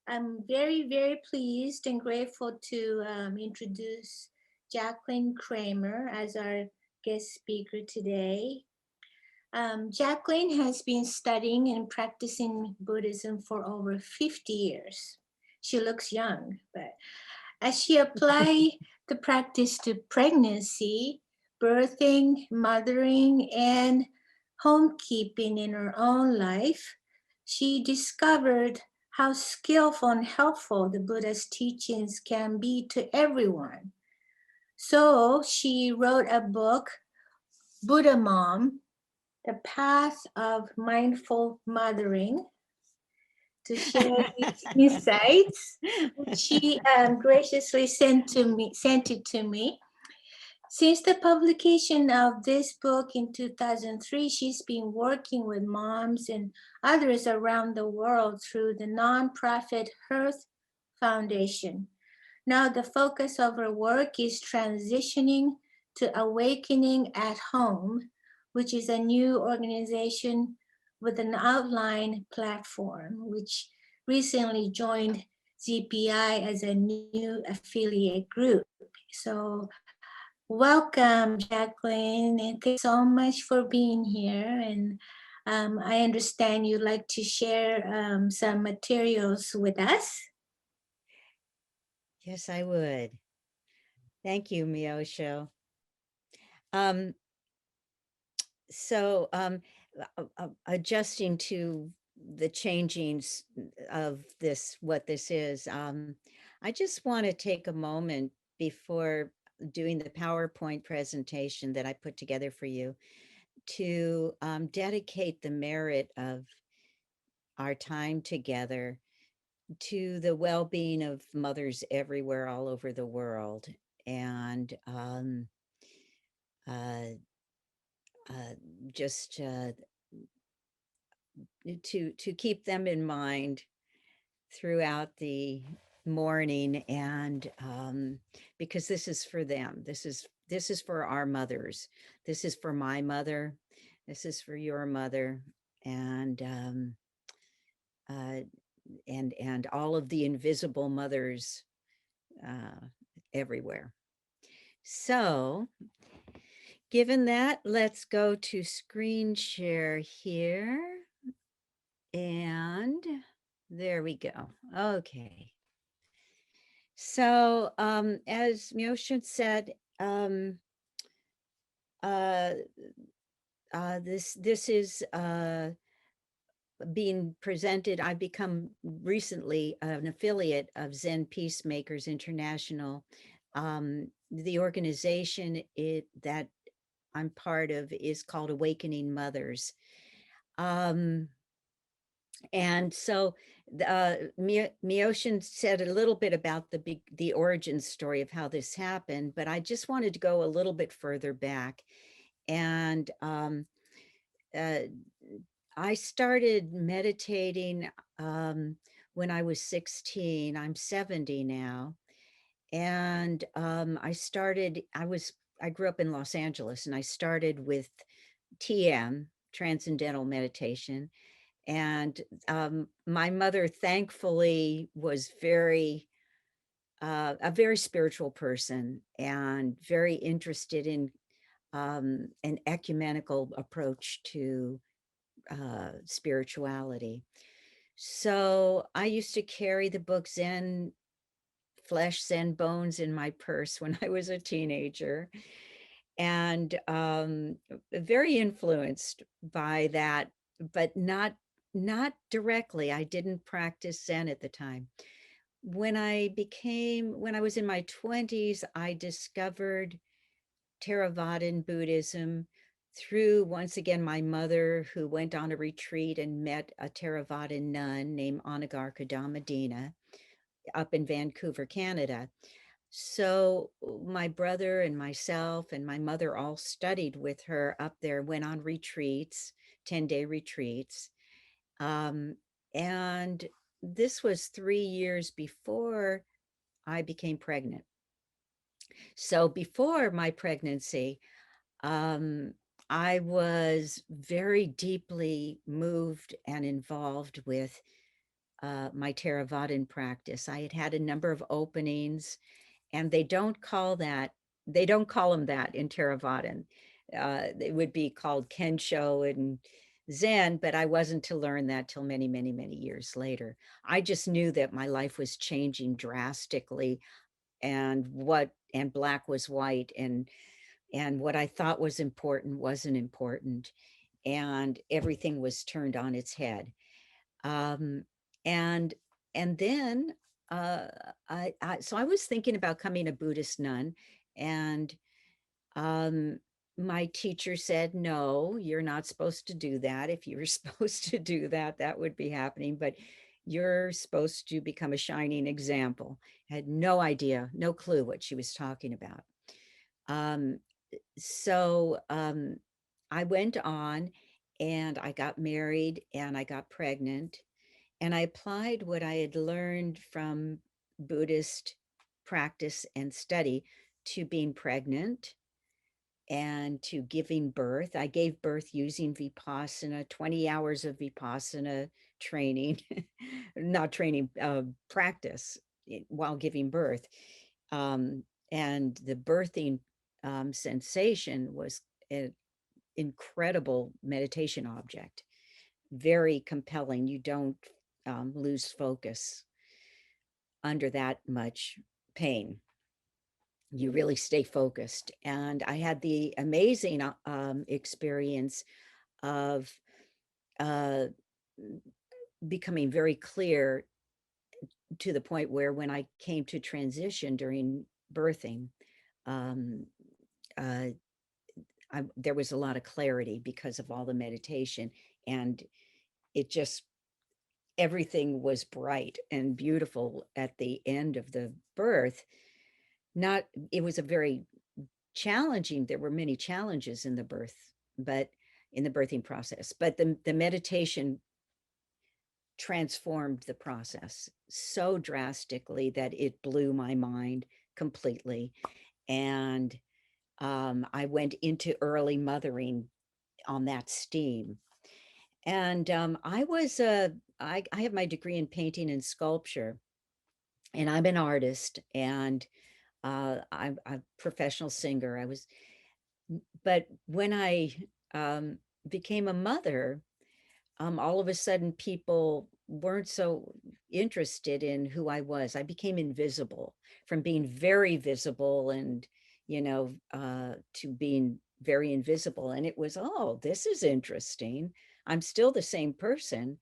I'm very, very pleased and grateful to introduce Jacqueline Kramer as our guest speaker today. Jacqueline has been studying and practicing Buddhism for over 50 years. She looks young, but as she applies the practice to pregnancy, birthing, mothering, and homekeeping in her own life, she discovered how skillful and helpful the Buddha's teachings can be to everyone. So she wrote a book, Buddha Mom, The Path of Mindful Mothering, to share these insights, which she graciously sent it to me. Since the publication of this book in 2003, she's been working with moms and others around the world through the nonprofit Hearth Foundation. Now, the focus of her work is transitioning to Awakening at Home, which is a new organization with an outline platform, which recently joined ZPI as a new affiliate group. So, welcome, Jacqueline, and thanks so much for being here. And I understand you'd like to share some materials with us. Yes, I would. Thank you, Miosho. Um, Adjusting to the changings of this, what this is, I just want to take a moment before doing the PowerPoint presentation that I put together for you to dedicate the merit of our time together to the well-being of mothers everywhere all over the world. And uh, uh, just to keep them in mind throughout the morning, and because this is for them, this is for our mothers, this is for my mother, this is for your mother, and uh, and all of the invisible mothers uh, everywhere. So given that, let's go to screen share here. And there we go. Okay. So as Myoshin said, uh, this is being presented. I've become recently an affiliate of Zen Peacemakers International. The organization that I'm part of is called Awakening Mothers. Um, and so Mioshin said a little bit about the origin story of how this happened, but I just wanted to go a little bit further back. And uh, I started meditating when I was 16. I'm 70 now. And I grew up in Los Angeles, and I started with TM, Transcendental Meditation. And my mother, thankfully, was a very spiritual person and very interested in an ecumenical approach to spirituality. So I used to carry the book Zen Flesh, Zen Bones in my purse when I was a teenager, and very influenced by that, but not directly. I didn't practice Zen at the time. When I was in my 20s, I discovered Theravadan Buddhism through, once again, my mother, who went on a retreat and met a Theravadan nun named Anagarika Dhammadina up in Vancouver, Canada. So my brother and myself and my mother all studied with her up there, went on retreats, 10-day retreats. Um, and this was 3 years before I became pregnant. So before my pregnancy, um, I was very deeply moved and involved with my Theravadan practice. I had had a number of openings, and they don't call them that in Theravadan. It would be called Kensho and Zen, but I wasn't to learn that till many, many, many years later. I just knew that my life was changing drastically, and black was white, and what I thought was important wasn't important, and everything was turned on its head. Um, and and then so I was thinking about coming a Buddhist nun, and um, my teacher said, "No, you're not supposed to do that. If you were supposed to do that, that would be happening, but you're supposed to become a shining example." Had no idea, no clue what she was talking about. Um, so I went on, and I got married, and I got pregnant, and I applied what I had learned from Buddhist practice and study to being pregnant and to giving birth. I gave birth using Vipassana, 20 hours of Vipassana training, not training, practice while giving birth. Um, and the birthing sensation was an incredible meditation object, very compelling. You don't lose focus under that much pain. You really stay focused. And I had the amazing experience of uh, becoming very clear to the point where when I came to transition during birthing, um, uh, there was a lot of clarity because of all the meditation. And it just, everything was bright and beautiful at the end of the birth. Not, it was a very challenging, there were many challenges in the birth, but in the birthing process, but the meditation transformed the process so drastically that it blew my mind completely. And I went into early mothering on that steam. And I have my degree in painting and sculpture, and I'm an artist, and I'm a professional singer. But when I um, became a mother, all of a sudden people weren't so interested in who I was. I became invisible, from being very visible and, to being very invisible. And it was, oh, this is interesting. I'm still the same person,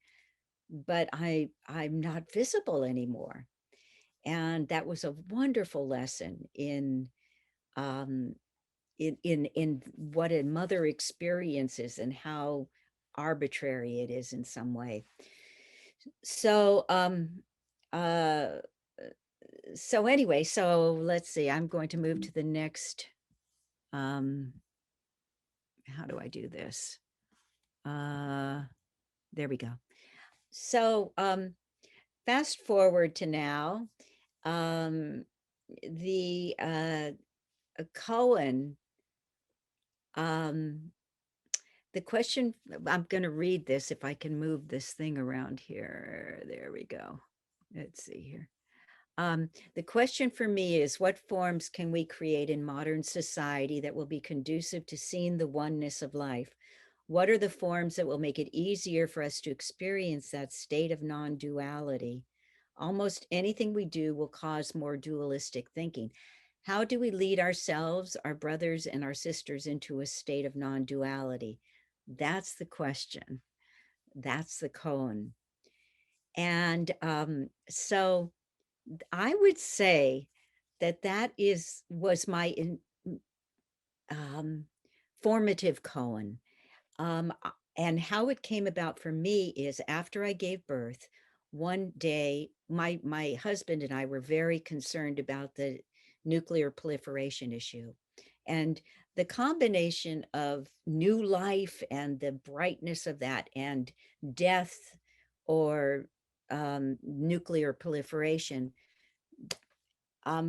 but I'm not visible anymore. And that was a wonderful lesson um, in what a mother experiences and how arbitrary it is in some way. So uh so anyway, so let's see. I'm going to move to the next. um how do I do this? Uh there we go. So fast forward to now. Um the Cohen, um the question, I'm going to read this if I can move this thing around here. There we go. Let's see here. The question for me is, what forms can we create in modern society that will be conducive to seeing the oneness of life? What are the forms that will make it easier for us to experience that state of non-duality? Almost anything we do will cause more dualistic thinking. How do we lead ourselves, our brothers, and our sisters into a state of non-duality? That's the question. That's the koan. And so I would say that was my um, formative koan. And how it came about for me is, after I gave birth, one day my husband and I were very concerned about the nuclear proliferation issue, and the combination of new life and the brightness of that, and death or nuclear proliferation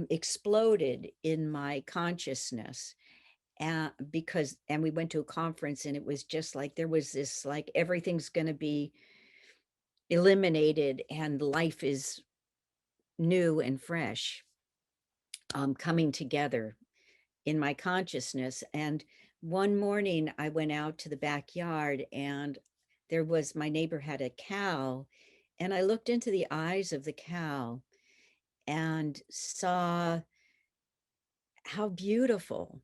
exploded in my consciousness. And we went to a conference, and it was just like there was this, like, everything's going to be eliminated and life is new and fresh, coming together in my consciousness. And one morning I went out to the backyard and there was, my neighbor had a cow, and I looked into the eyes of the cow and saw how beautiful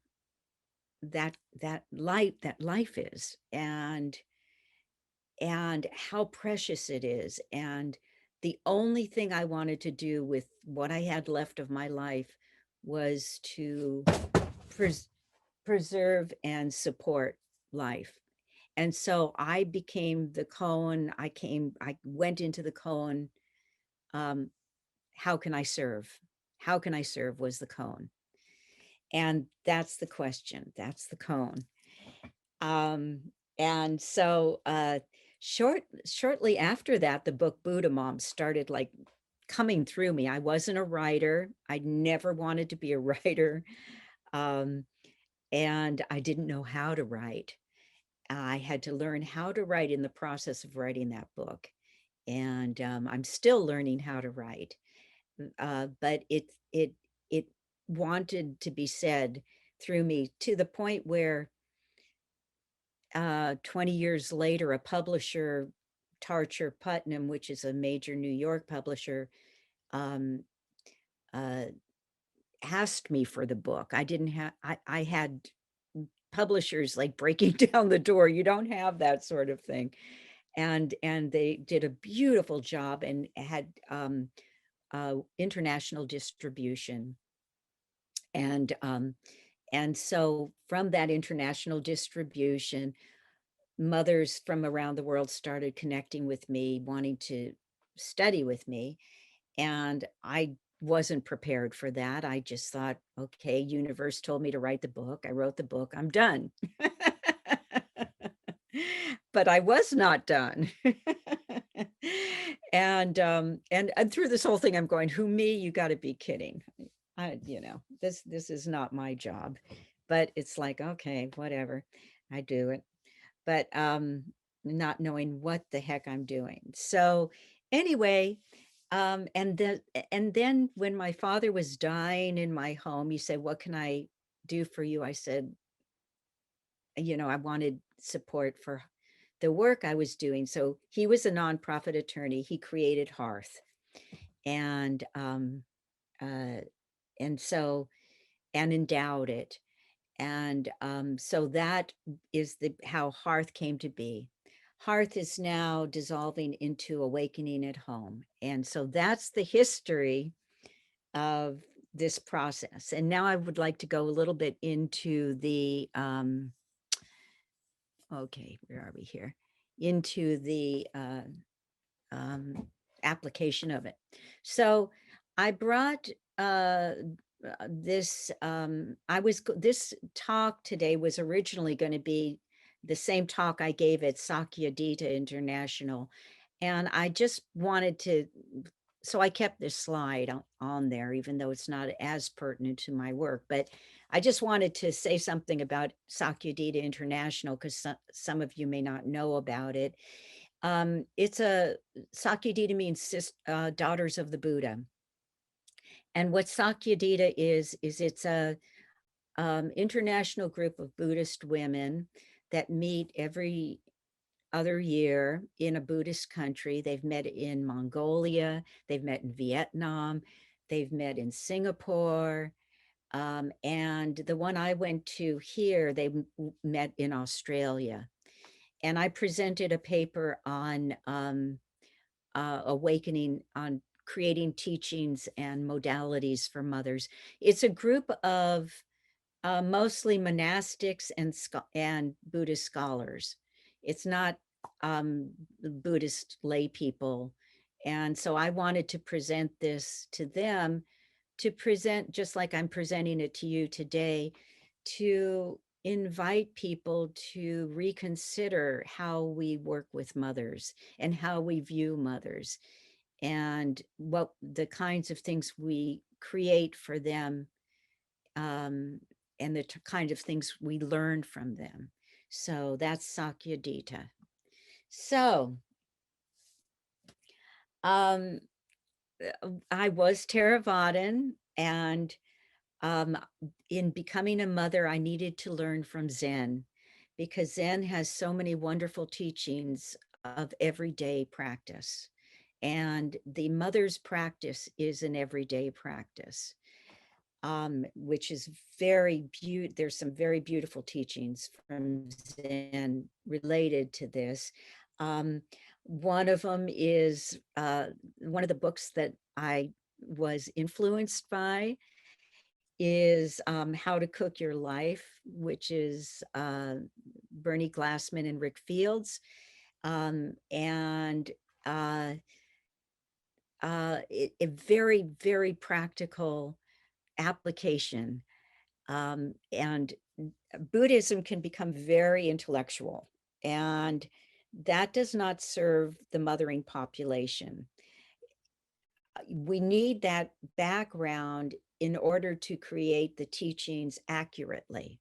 that life is, and how precious it is. And the only thing I wanted to do with what I had left of my life was to pres- preserve and support life. And so I became the koan. I went into the koan. Um, how can I serve? How can I serve was the koan. And that's the question. That's the koan. Um, and so shortly after that, the book Buddha Mom started like coming through me. I wasn't a writer. I never wanted to be a writer. Um, and I didn't know how to write. I had to learn how to write in the process of writing that book. And I'm still learning how to write. But it wanted to be said through me, to the point where 20 years later, a publisher, Tarcher Putnam, which is a major New York publisher, um, uh, asked me for the book. I didn't have, I had publishers like breaking down the door. You don't have that sort of thing. And they did a beautiful job and had international distribution. And and so from that international distribution, mothers from around the world started connecting with me, wanting to study with me. And I wasn't prepared for that. I just thought, okay, universe told me to write the book. I wrote the book. I'm done. But I was not done. And through this whole thing, I'm going, who, me? You got to be kidding. This is not my job. But it's like, okay, whatever. I do it. But not knowing what the heck I'm doing. So anyway, and then when my father was dying in my home, he said, "What can I do for you?" I said, I wanted support for the work I was doing. So he was a nonprofit attorney. He created Hearth, and uh, and so and endowed it. And so that is the how Hearth came to be. Hearth is now dissolving into Awakening at Home. And so that's the history of this process. And now I would like to go a little bit into the okay, where are we here? Into the um, application of it. So I brought this. This talk today was originally going to be the same talk I gave at Sakyadhita International, and I just wanted to. So I kept this slide on there, even though it's not as pertinent to my work. But I just wanted to say something about Sakyadhita International, because some of you may not know about it. It's a Sakyadhita means daughters of the Buddha. And what Sakyadhita is it's a international group of Buddhist women that meet every other year in a Buddhist country. They've met in Mongolia, they've met in Vietnam, they've met in Singapore. And the one I went to here, they met in Australia. And I presented a paper on awakening, on creating teachings and modalities for mothers. It's a group of mostly monastics and Buddhist scholars. It's not Buddhist lay people. And so I wanted to present this to them, to present just like I'm presenting it to you today, to invite people to reconsider how we work with mothers and how we view mothers, and what the kinds of things we create for them, um, and the kind of things we learn from them. So that's Sakyadhita. So Um, I was Theravadan, and um, in becoming a mother, I needed to learn from Zen because Zen has so many wonderful teachings of everyday practice. And the mother's practice is an everyday practice, which is very beautiful. There's some very beautiful teachings from Zen related to this. Um, one of them is one of the books that I was influenced by is How to Cook Your Life, which is Bernie Glassman and Rick Fields. And a very, very practical application. And Buddhism can become very intellectual, and that does not serve the mothering population. We need that background in order to create the teachings accurately,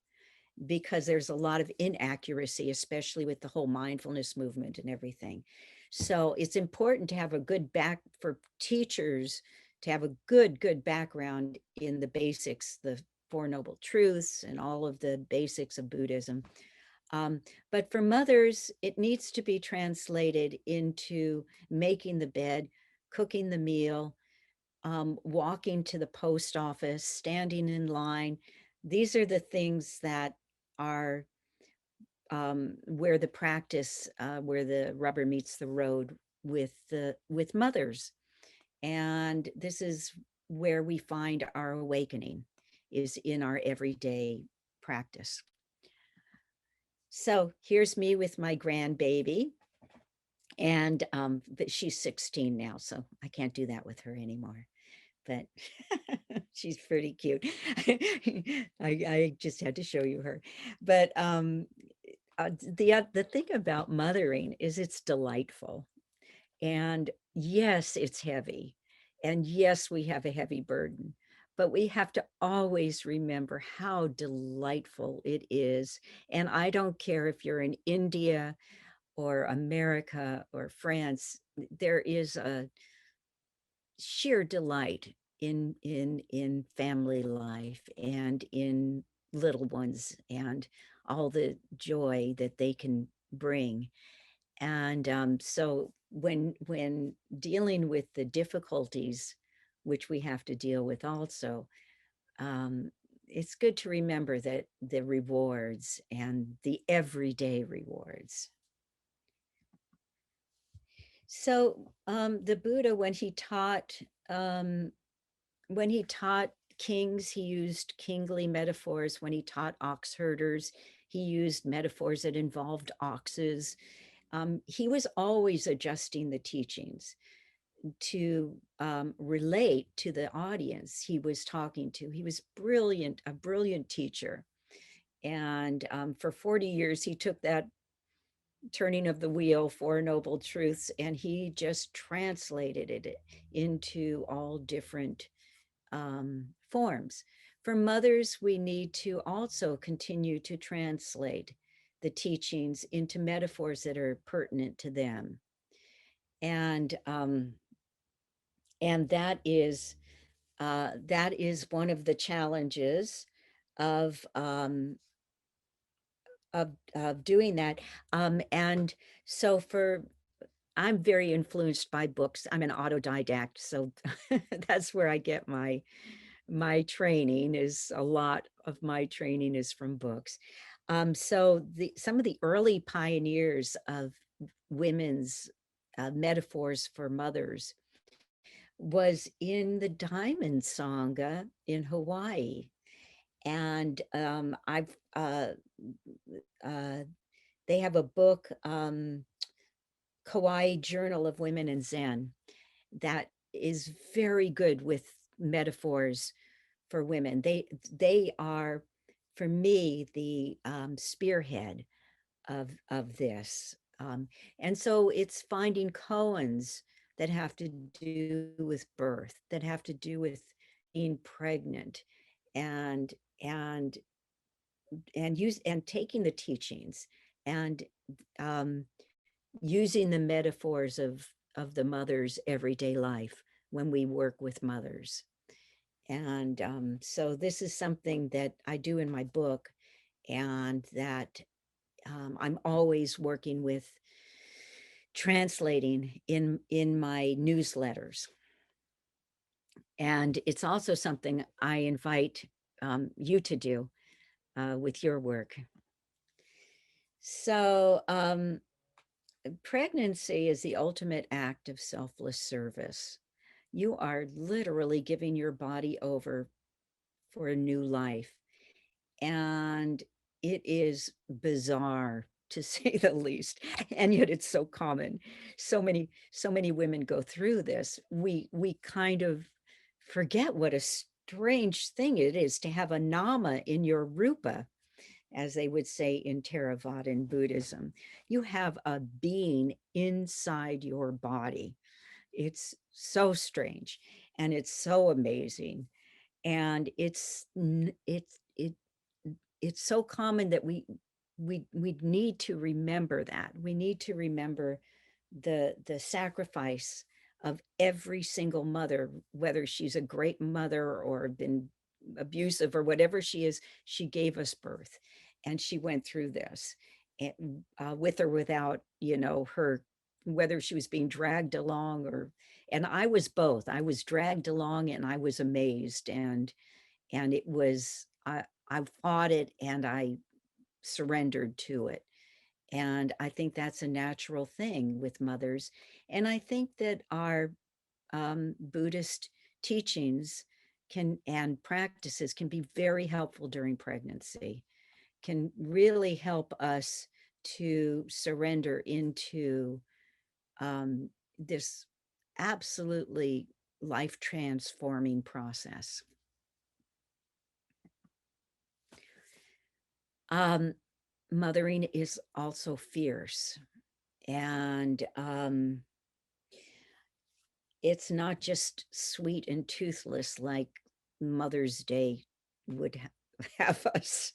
because there's a lot of inaccuracy, especially with the whole mindfulness movement and everything. So it's important to have a good back for teachers to have a good background in the basics, the Four Noble Truths and all of the basics of Buddhism. But for mothers, it needs to be translated into making the bed, cooking the meal, walking to the post office, standing in line. These are the things that are where the practice, where the rubber meets the road with mothers. And this is where we find our awakening, is in our everyday practice. So here's me with my grandbaby, and but she's 16 now, so I can't do that with her anymore. But she's pretty cute. I just had to show you her. But the thing about mothering is it's delightful. And yes, it's heavy. And yes, we have a heavy burden. But we have to always remember how delightful it is. And I don't care if you're in India or America or France, there is a sheer delight in family life and in little ones and all the joy that they can bring. And so when dealing with the difficulties, which we have to deal with also, um, it's good to remember that the rewards and the everyday rewards. So the Buddha, um, when he taught kings, he used kingly metaphors. When he taught ox herders, he used metaphors that involved oxes. He was always adjusting the teachings to relate to the audience he was talking to. He was brilliant, a brilliant teacher. And for 40 years, he took that turning of the wheel, Four Noble Truths, and he just translated it into all different forms. For mothers, we need to also continue to translate the teachings into metaphors that are pertinent to them. And and that is one of the challenges of um, of doing that. And so for I'm very influenced by books. I'm an autodidact, so that's where I get my training. Is a lot of my training is from books. So some of the early pioneers of women's metaphors for mothers was in the Diamond Sangha in Hawaii. And I've uh, they have a book, Kauai Journal of Women in Zen, that is very good with metaphors for women. They are, for me, the spearhead of this. And so it's finding koans that have to do with birth, that have to do with being pregnant, and and and taking the teachings and um, using the metaphors of the mother's everyday life when we work with mothers. And so this is something that I do in my book, and that I'm always working with translating in my newsletters. And it's also something I invite you to do with your work. So pregnancy is the ultimate act of selfless service. You are literally giving your body over for a new life. And it is bizarre, to say the least, and yet it's so common. So many women go through this. We kind of forget what a strange thing it is to have a nama in your rupa, as they would say in Theravadan Buddhism. You have a being inside your body. It's so strange, and it's so amazing, and it's so common that we need to remember that. We need to remember the sacrifice of every single mother, whether she's a great mother or been abusive or whatever she is. She gave us birth, and she went through this, and, with or without, her, whether she was being dragged along, or, and I was both. I was dragged along and I was amazed, and it was, I fought it and I surrendered to it. And I think that's a natural thing with mothers. And I think that our Buddhist teachings can and practices can be very helpful during pregnancy, can really help us to surrender into this absolutely life transforming process. Um, Mothering is also fierce, and it's not just sweet and toothless like Mother's Day would have us.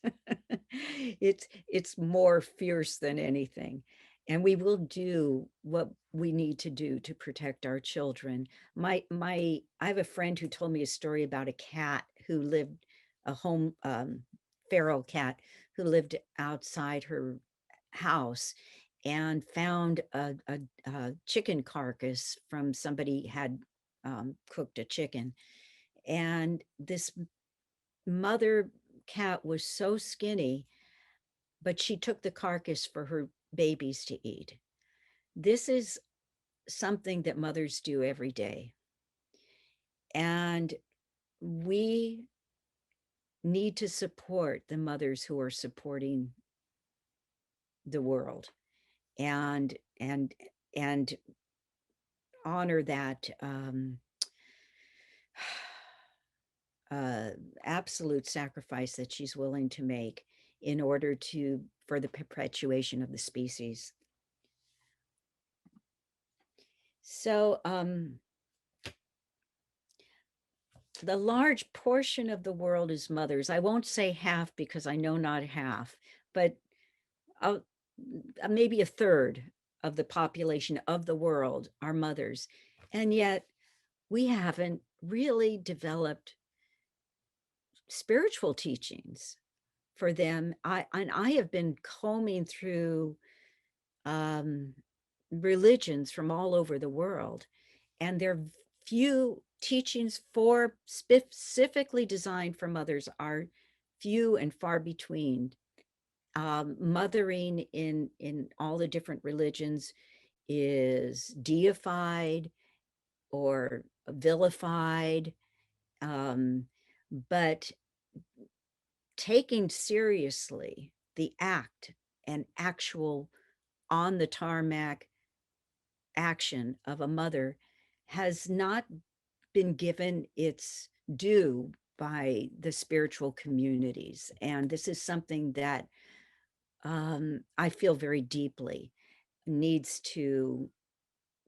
It's more fierce than anything, and we will do what we need to do to protect our children. I have a friend who told me a story about a cat who lived, a home feral cat who lived outside her house, and found a chicken carcass from somebody had cooked a chicken. And this mother cat was so skinny, but she took the carcass for her babies to eat. This is something that mothers do every day. And we need to support the mothers who are supporting the world, and and honor that uh, absolute sacrifice that she's willing to make in order to for the perpetuation of the species. So the large portion of the world is mothers. I won't say half because I know not half, but uh, maybe a third of the population of the world are mothers. And yet we haven't really developed spiritual teachings for them. I have been combing through um, religions from all over the world, and there are few teachings for specifically designed for mothers are few and far between. Mothering in all the different religions is deified or vilified, um, but taking seriously the act and actual on the tarmac action of a mother has not been given its due by the spiritual communities. And this is something that I feel very deeply needs to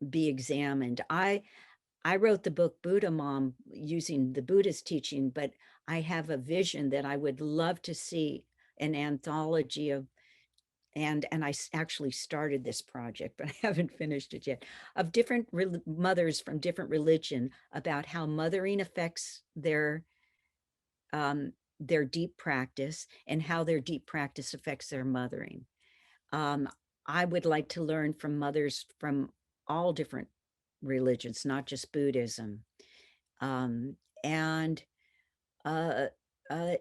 be examined. I wrote the book Buddha Mom using the Buddhist teaching, but I have a vision that I would love to see an anthology of and actually started this project, but I haven't finished it yet, of different mothers from different religion about how mothering affects um, their deep practice and how their deep practice affects their mothering. Um, I would like to learn from mothers from all different religions, not just Buddhism. Um, and uh,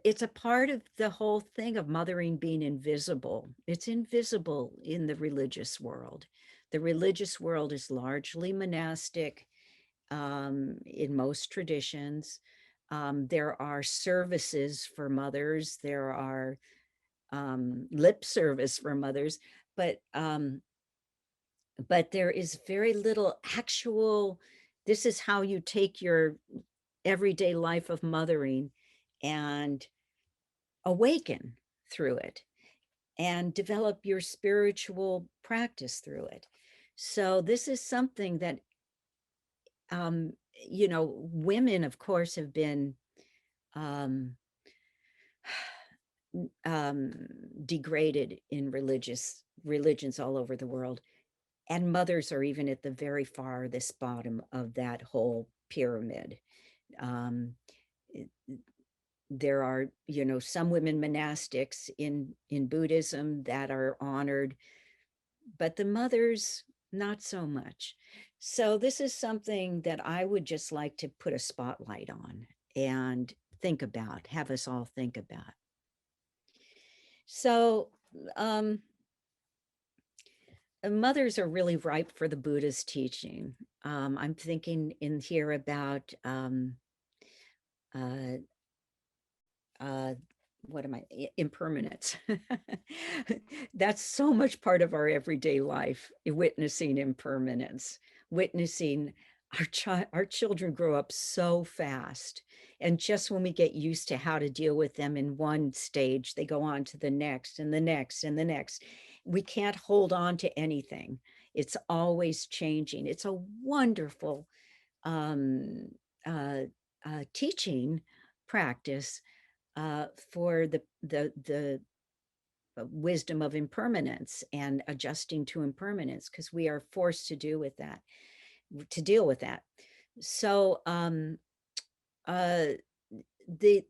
it's a part of the whole thing of mothering being invisible. It's invisible in the religious world. The religious world is largely monastic in most traditions. There are services for mothers. There are lip service for mothers, but um, but there is very little actual. This is how you take your everyday life of mothering and awaken through it and develop your spiritual practice through it. So this is something that um, women, of course, have been um, um, degraded in religions all over the world, and mothers are even at the very farthest bottom of that whole pyramid. Um, there are, some women monastics in Buddhism that are honored, but the mothers not so much. So this is something that I would just like to put a spotlight on and think about, have us all think about. So um, mothers are really ripe for the Buddha's teaching. I'm thinking in here about uh, uh, what am I? Impermanence. That's so much part of our everyday life, witnessing impermanence, witnessing our children grow up so fast. And just when we get used to how to deal with them in one stage, they go on to the next and the next and the next. We can't hold on to anything. It's always changing. It's a wonderful um, uh, teaching practice for the wisdom of impermanence and adjusting to impermanence, because we are forced to deal with that. So uh, the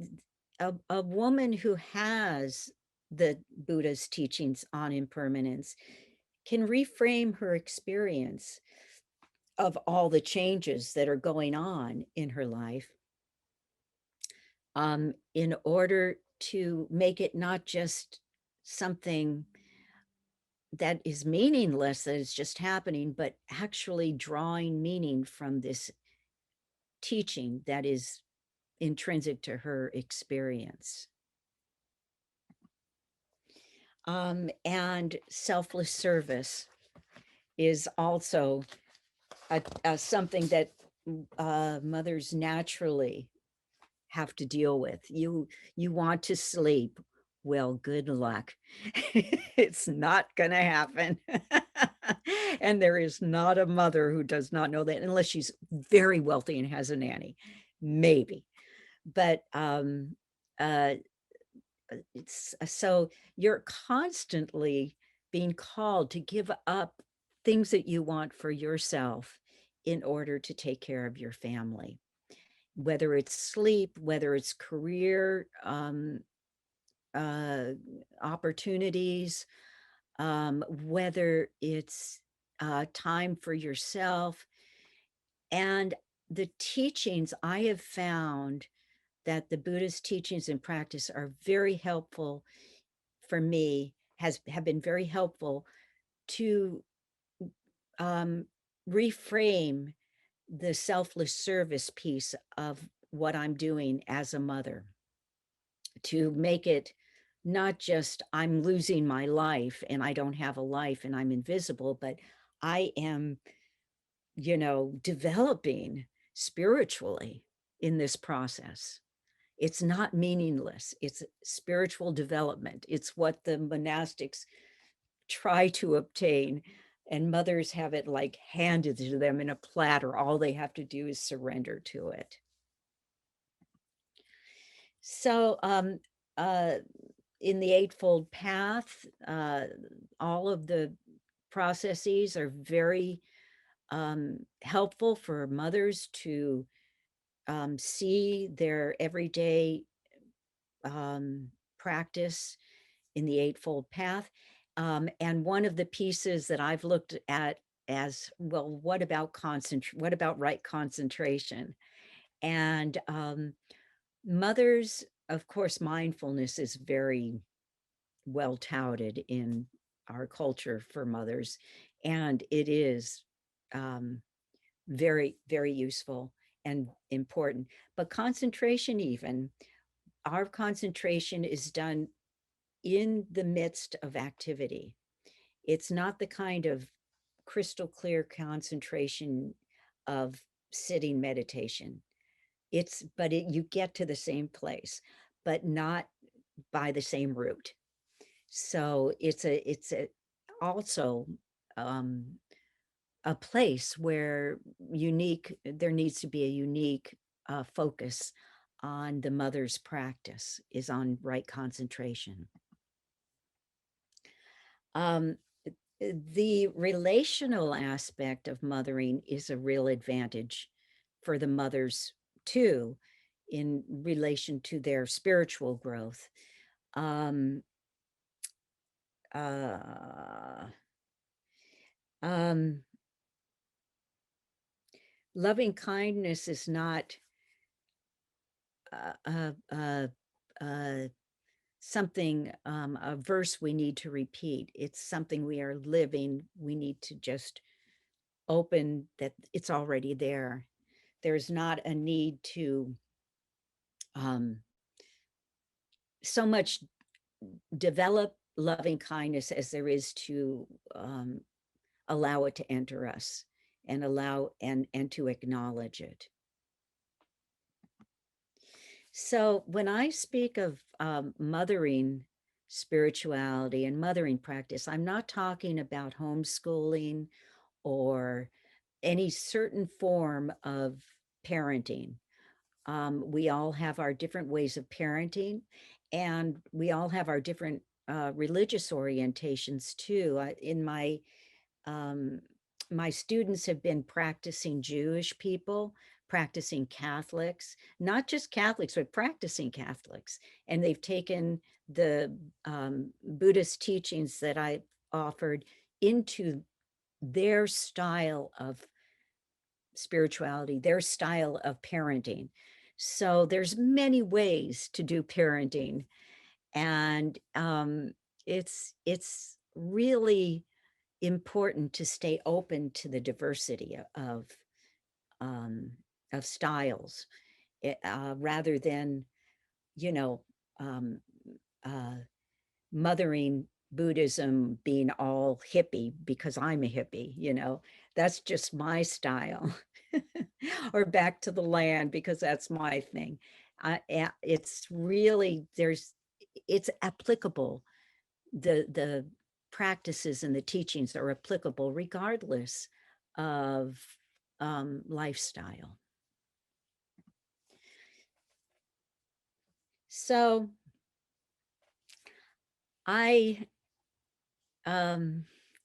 a woman who has the Buddha's teachings on impermanence can reframe her experience of all the changes that are going on in her life in order to make it not just something that is meaningless, that is just happening, but actually drawing meaning from this teaching that is intrinsic to her experience. And selfless service is also something that mothers naturally have to deal with. You want to sleep. Well, good luck. It's not going to happen. And there is not a mother who does not know that, unless she's very wealthy and has a nanny, maybe. But uh, it's so you're constantly being called to give up things that you want for yourself in order to take care of your family, whether it's sleep, whether it's career uh, opportunities, whether it's time for yourself. And the teachings, I have found that the Buddhist teachings and practice are very helpful for me, have been very helpful to um, reframe the selfless service piece of what I'm doing as a mother, to make it not just I'm losing my life and I don't have a life and I'm invisible, but I am, developing spiritually in this process. It's not meaningless. It's spiritual development. It's what the monastics try to obtain. And mothers have it like handed to them in a platter. All they have to do is surrender to it. So, uh, in the Eightfold Path, all of the processes are very helpful for mothers to see their everyday practice in the Eightfold Path. And one of the pieces that I've looked at as well, what about what about right concentration? And mothers, of course, mindfulness is very well touted in our culture for mothers, and it is um, very, very useful and important. But concentration, even our concentration is done in the midst of activity. It's not the kind of crystal clear concentration of sitting meditation. You get to the same place, but not by the same route. So it's also um, a place where there needs to be a unique focus on the mother's practice, is on right concentration. Um, the relational aspect of mothering is a real advantage for the mothers too, in relation to their spiritual growth. Um, uh, um, Loving kindness is not uh, uh, uh, uh, something, a verse we need to repeat. It's something we are living. We need to just open that it's already there. There's not a need to um, so much develop loving kindness as there is to allow it to enter us and allow and to acknowledge it. So when I speak of mothering spirituality and mothering practice, I'm not talking about homeschooling or any certain form of parenting. We all have our different ways of parenting, and we all have our different religious orientations too. In um, my students have been practicing Jewish people, practicing Catholics, not just Catholics, but practicing Catholics. And they've taken the Buddhist teachings that I offered into their style of spirituality, their style of parenting. So there's many ways to do parenting, and it's really important to stay open to the diversity um, of styles, rather than, you know, um, uh, mothering Buddhism being all hippie because I'm a hippie, that's just my style. Or back to the land because that's my thing. It's really, it's applicable. The practices and the teachings are applicable regardless of lifestyle. So I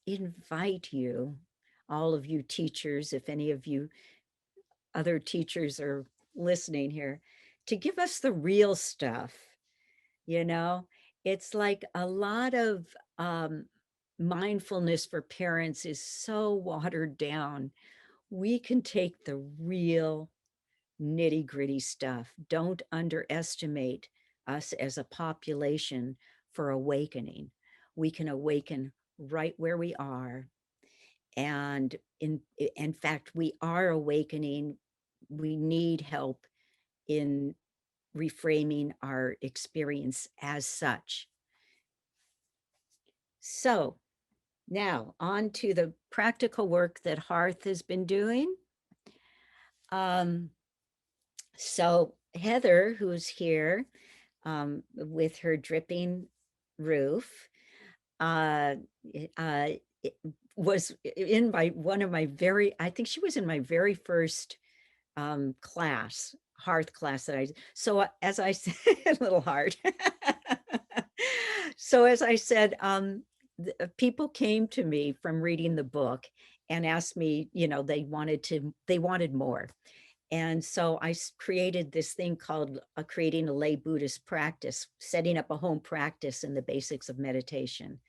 invite you, all of you teachers, if any of you other teachers are listening here, to give us the real stuff. You know, it's like a lot of mindfulness for parents is so watered down. We can take the real nitty gritty stuff. Don't underestimate us as a population for awakening. We can awaken right where we are. And in fact, we are awakening. We need help in reframing our experience as such. So now on to the practical work that Hearth has been doing. So Heather, who's here with her dripping roof, uh, uh, was in one of my I think she was in my very first class, Hearth class that so as I said, a little hard. So as I said, people came to me from reading the book and asked me, they wanted more. And so created this thing called creating a lay Buddhist practice, setting up a home practice in the basics of meditation.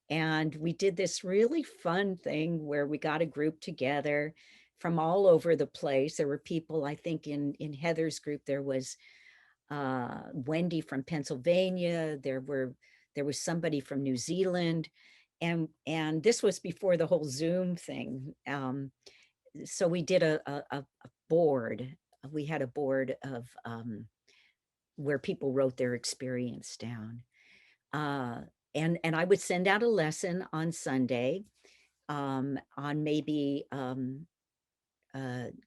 And we did this really fun thing where we got a group together from all over the place. There were people, I think in Heather's group, there was Wendy from Pennsylvania. There was somebody from New Zealand, and this was before the whole Zoom thing. So we did a board. We had a board of where people wrote their experience down, uh, and I would send out a lesson on Sunday on maybe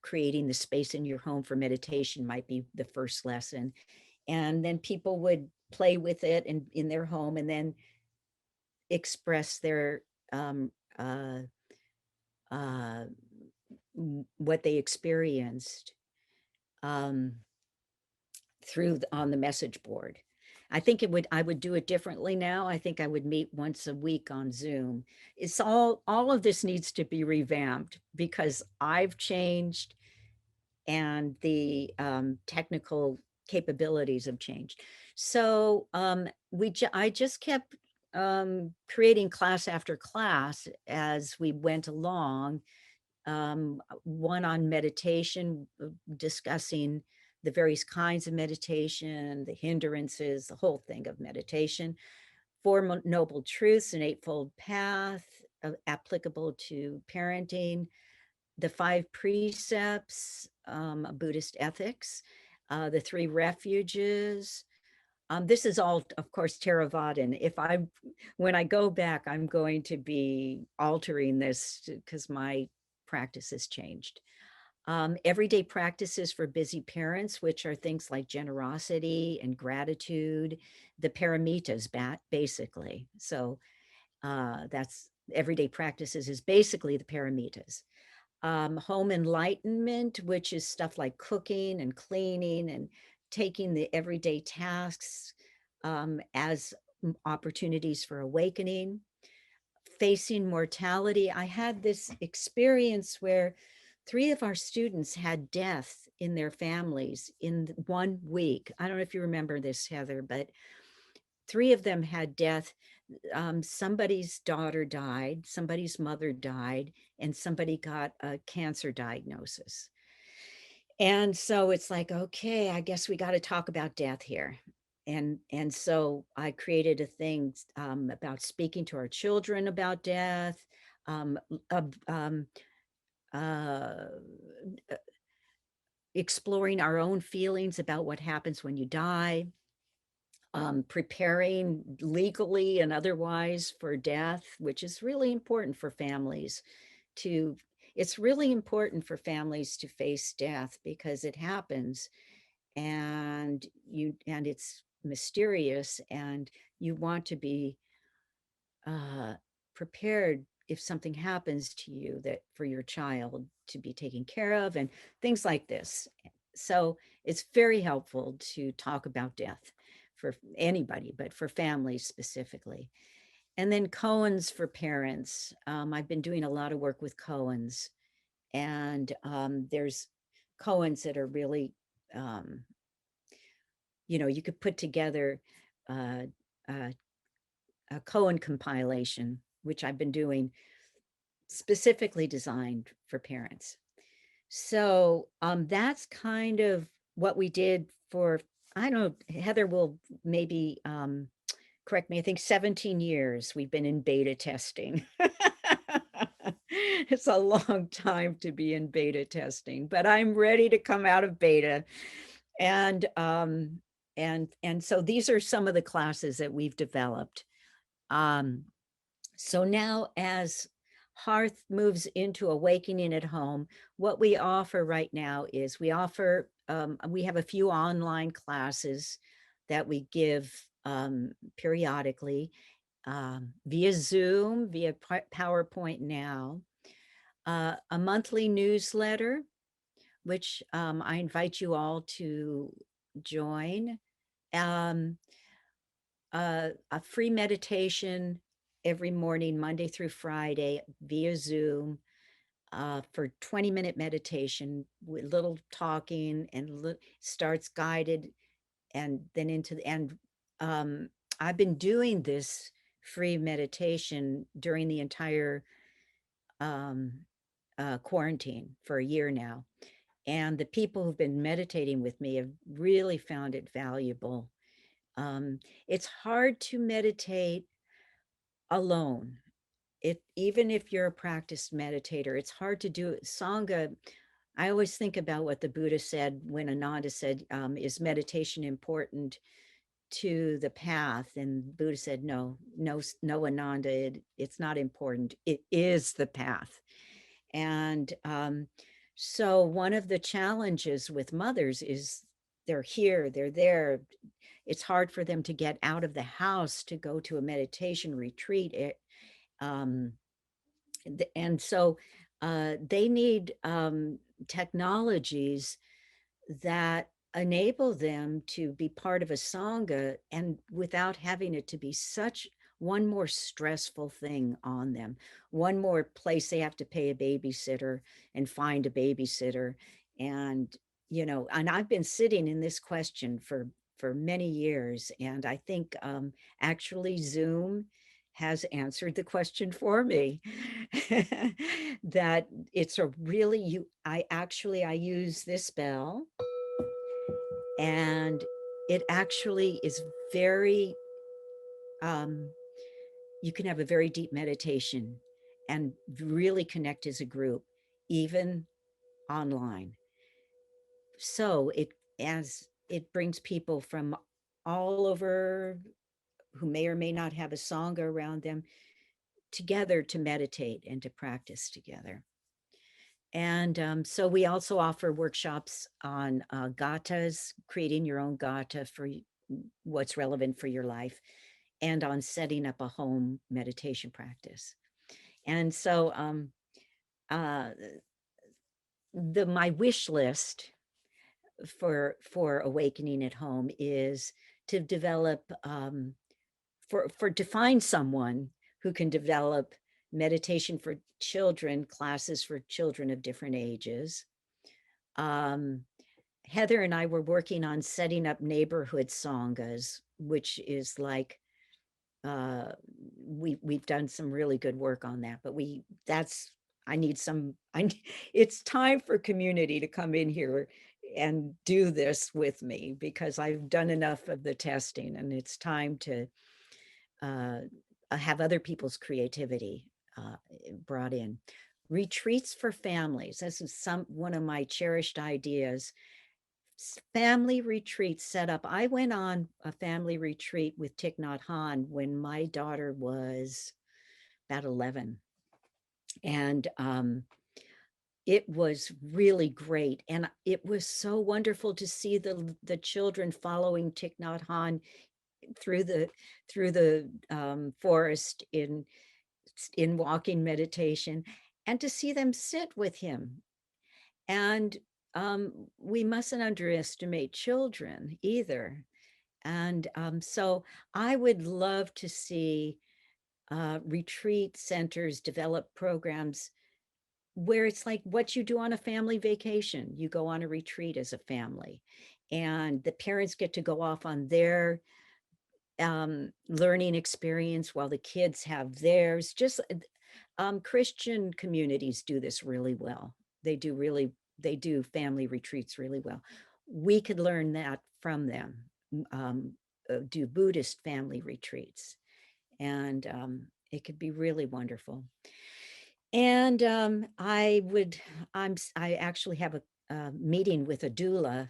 creating the space in your home for meditation might be the first lesson, and then people would play with it in their home and then express their um, uh, uh, what they experienced um, on the message board. I would do it differently now. I think I would meet once a week on Zoom. It's all of this needs to be revamped because I've changed and the technical capabilities have changed. So I just kept creating class after class as we went along. One on meditation, discussing the various kinds of meditation, the hindrances, the whole thing of meditation. Four Noble Truths, an Eightfold Path, applicable to parenting, the five precepts, Buddhist ethics, the three refuges. This is all, of course, Theravadan. When I go back, I'm going to be altering this because my practice has changed. Everyday practices for busy parents, which are things like generosity and gratitude, the paramitas, basically. So that's everyday practices is basically the paramitas. Home enlightenment, which is stuff like cooking and cleaning and taking the everyday tasks as opportunities for awakening. Facing mortality. I had this experience where three of our students had death in their families in 1 week. I don't know if you remember this, Heather, but three of them had death. Somebody's daughter died, somebody's mother died, and somebody got a cancer diagnosis. And so it's like, okay, I guess we got to talk about death here. And so I created a thing about speaking to our children about death, um, uh, um, uh, exploring our own feelings about what happens when you die, preparing legally and otherwise for death, which is really important for families to. It's really important for families to face death because it happens, and it's mysterious, and you want to be uh, prepared if something happens to you, that for your child to be taken care of and things like this. So it's very helpful to talk about death for anybody, but for families specifically. And then koans for parents. I've been doing a lot of work with koans, and there's koans that are really, um, you could put together uh, uh, a koan compilation, which I've been doing, specifically designed for parents. So that's kind of what we did for, I don't know, Heather will maybe correct me, I think 17 years we've been in beta testing. It's a long time to be in beta testing, but I'm ready to come out of beta. And so these are some of the classes that we've developed. Um, so now, as Hearth moves into awakening at home, what we offer right now is we have a few online classes that we give periodically via Zoom, via PowerPoint now, a monthly newsletter, which I invite you all to join, a free meditation every morning, Monday through Friday, via Zoom, for 20-minute meditation with little talking, and starts guided, and then into the and I've been doing this free meditation during the entire um, quarantine for a year now. And the people who've been meditating with me have really found it valuable. It's hard to meditate alone. Even if you're a practiced meditator, it's hard to do it. Sangha, I always think about what the Buddha said when Ananda said, is meditation important to the path? And Buddha said, no, no, no, Ananda, it's not important. It is the path. And so one of the challenges with mothers is they're here, they're there. It's hard for them to get out of the house to go to a meditation retreat. Um, and so they need technologies that enable them to be part of a sangha, and without having it to be such one more stressful thing on them, one more place they have to pay a babysitter and find a babysitter. And and I've been sitting in this question for many years, and I think actually Zoom has answered the question for me. That it's a really you I use this bell, and it actually is very um you can have a very deep meditation and really connect as a group, even online. So it brings people from all over who may or may not have a sangha around them together to meditate and to practice together. And so we also offer workshops on gathas, creating your own gatha for what's relevant for your life, and on setting up a home meditation practice. And so uh, the my wish list for awakening at home is to develop to find someone who can develop meditation for children, classes for children of different ages. Um, Heather and I were working on setting up neighborhood sanghas, which is like uh we've done some really good work on that, but we that's I need some I it's time for community to come in here and do this with me, because I've done enough of the testing, and it's time to uh have other people's creativity brought in. Retreats for families, this is one of my cherished ideas. Family retreats set up. I went on a family retreat with Thich Nhat Hanh when my daughter was about 11. And it was really great. And it was so wonderful to see the children following Thich Nhat Hanh through the forest in walking meditation, and to see them sit with him. And we mustn't underestimate children either. And so I would love to see retreat centers develop programs where it's like what you do on a family vacation. You go on a retreat as a family, and the parents get to go off on their learning experience while the kids have theirs. Just Christian communities do this really well. They do family retreats really well. We could learn that from them. Um, do Buddhist family retreats, and it could be really wonderful. And I actually have a meeting with a doula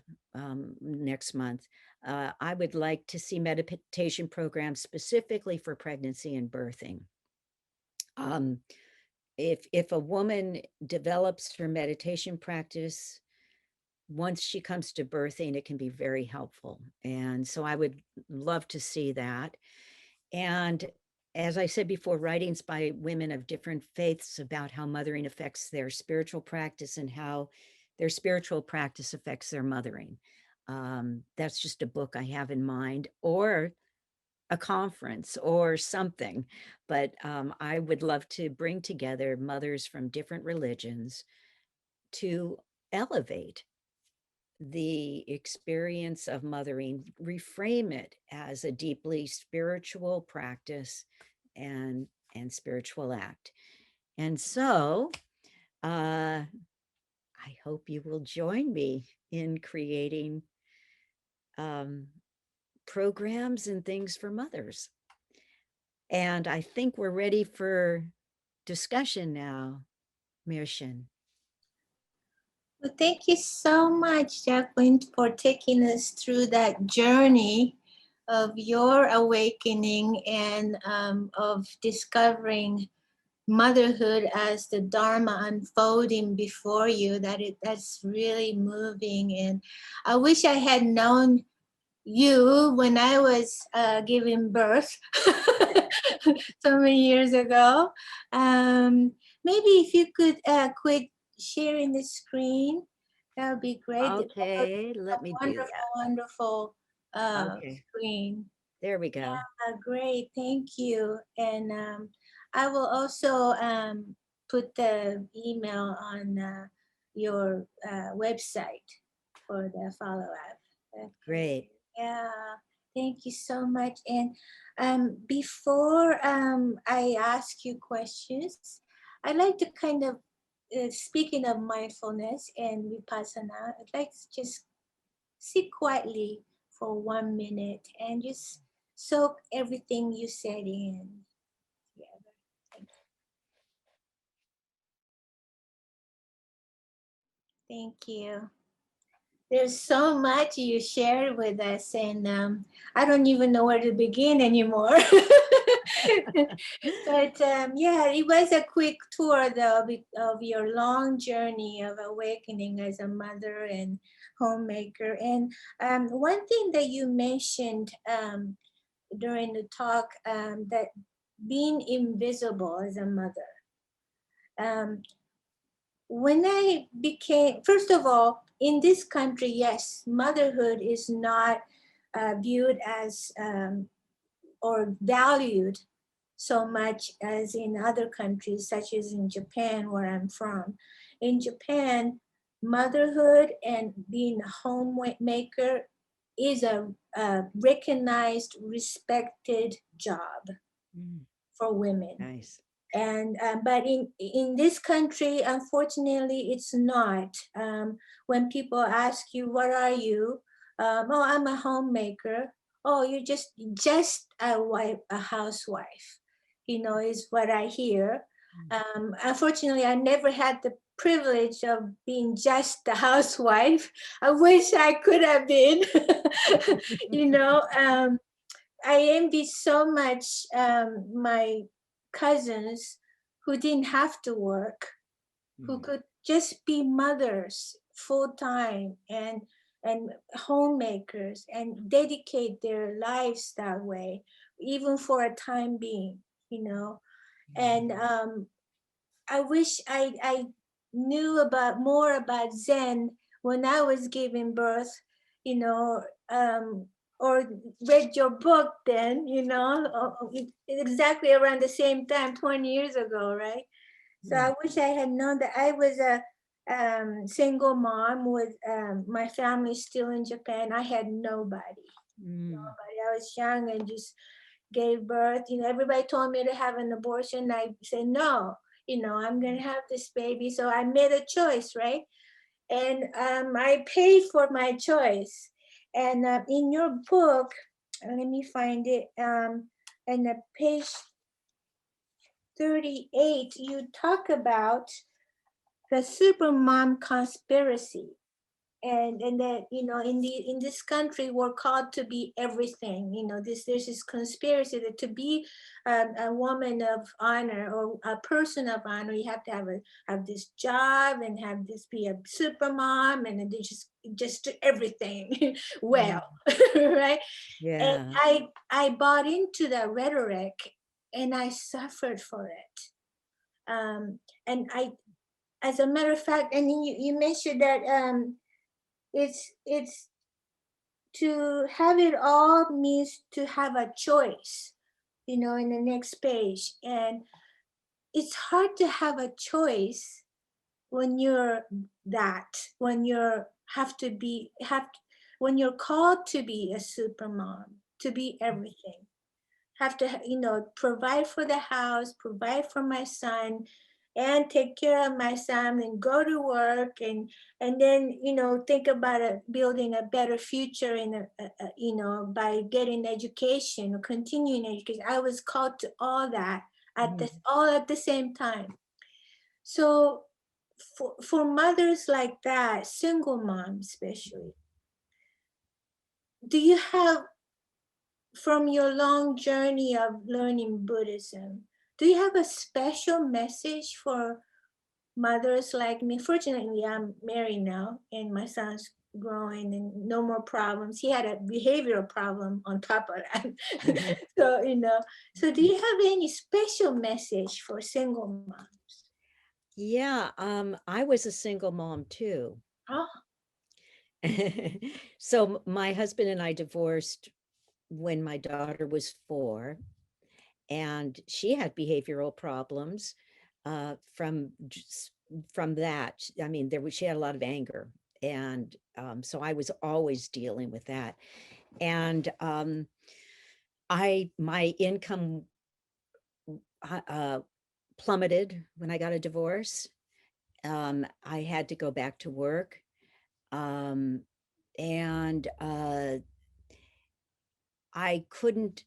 next month. I would like to see meditation programs specifically for pregnancy and birthing. Um, if a woman develops her meditation practice, once she comes to birthing, it can be very helpful. And so I would love to see that. And as I said before, writings by women of different faiths about how mothering affects their spiritual practice and how their spiritual practice affects their mothering. That's just a book I have in mind. Or a conference or something. But I would love to bring together mothers from different religions to elevate the experience of mothering, reframe it as a deeply spiritual practice and spiritual act. And so I hope you will join me in creating um, programs and things for mothers. And I think we're ready for discussion now, Mirshin. Well, thank you so much, Jacqueline, for taking us through that journey of your awakening and of discovering motherhood as the Dharma unfolding before you. That's really moving, and I wish I had known you when I was giving birth so many years ago. Maybe if you could quit sharing the screen, that would be great. That was Okay, a let me do wonderful, wonderful that. Okay, screen. there we go. Great, thank you. And I will also put the email on your website for the follow-up. Okay. Great. Yeah, thank you so much. And before I ask you questions, I'd like to kind of, speaking of mindfulness and vipassana, I'd like to just sit quietly for 1 minute and just soak everything you said in together. Thank you. There's so much you shared with us, and I don't even know where to begin anymore. But yeah, it was a quick tour though of your long journey of awakening as a mother and homemaker. And one thing that you mentioned during the talk, that being invisible as a mother. Um, when I became, first of all, in this country, yes, motherhood is not viewed as or valued so much as in other countries, such as in Japan, where I'm from. In Japan, motherhood and being a homemaker is a recognized, respected job Mm, for women. nice. And but in this country, unfortunately, it's not. When people ask you, "What are you?" Oh, I'm a homemaker. Oh, you're just a wife, a housewife. Is what I hear. Mm. Unfortunately, I never had the privilege of being just a housewife. I wish I could have been. you know. I envy so much my cousins who didn't have to work, who Mm, could just be mothers full time and homemakers and dedicate their lives that way, even for a time being, you know. And mm, I wish I knew about more about Zen when I was giving birth, you know, or read your book then, exactly around the same time, 20 years ago, right? So mm, I wish I had known that. I was a single mom with my family still in Japan. I had nobody. mm. I was young and just gave birth. Everybody told me to have an abortion. I said, no, I'm going to have this baby. So I made a choice, right? And I paid for my choice. And in your book, let me find it, and page 38, you talk about the supermom conspiracy, and that in this country we're called to be everything. There's this conspiracy that to be a woman of honor or a person of honor, you have to have this job and have this be a super mom, and then they just do everything Mm. well. Right. And Yeah. I bought into the rhetoric, and I suffered for it. And I As a matter of fact, and you mentioned that it's to have it all means to have a choice, in the next page. And it's hard to have a choice when you're when you're have to be have when you're called to be a super mom, to be everything, have to provide for the house, provide for my son, and take care of my son, and go to work, and then think about building a better future in by getting education or continuing education. I was called to all that Mhm. all at the same time. So for mothers like that, single moms especially, do you have, from your long journey of learning Buddhism, do you have a special message for mothers like me? Fortunately, I'm married now and my son's growing and no more problems. He had a behavioral problem on top of that. So, so do you have any special message for single moms? Yeah, I was a single mom too. Oh, So my husband and I divorced when my daughter was 4, and she had behavioral problems from that. I mean, she had a lot of anger, and so I was always dealing with that. And I my income uh, plummeted when I got a divorce. I had to go back to work, um, and I couldn't.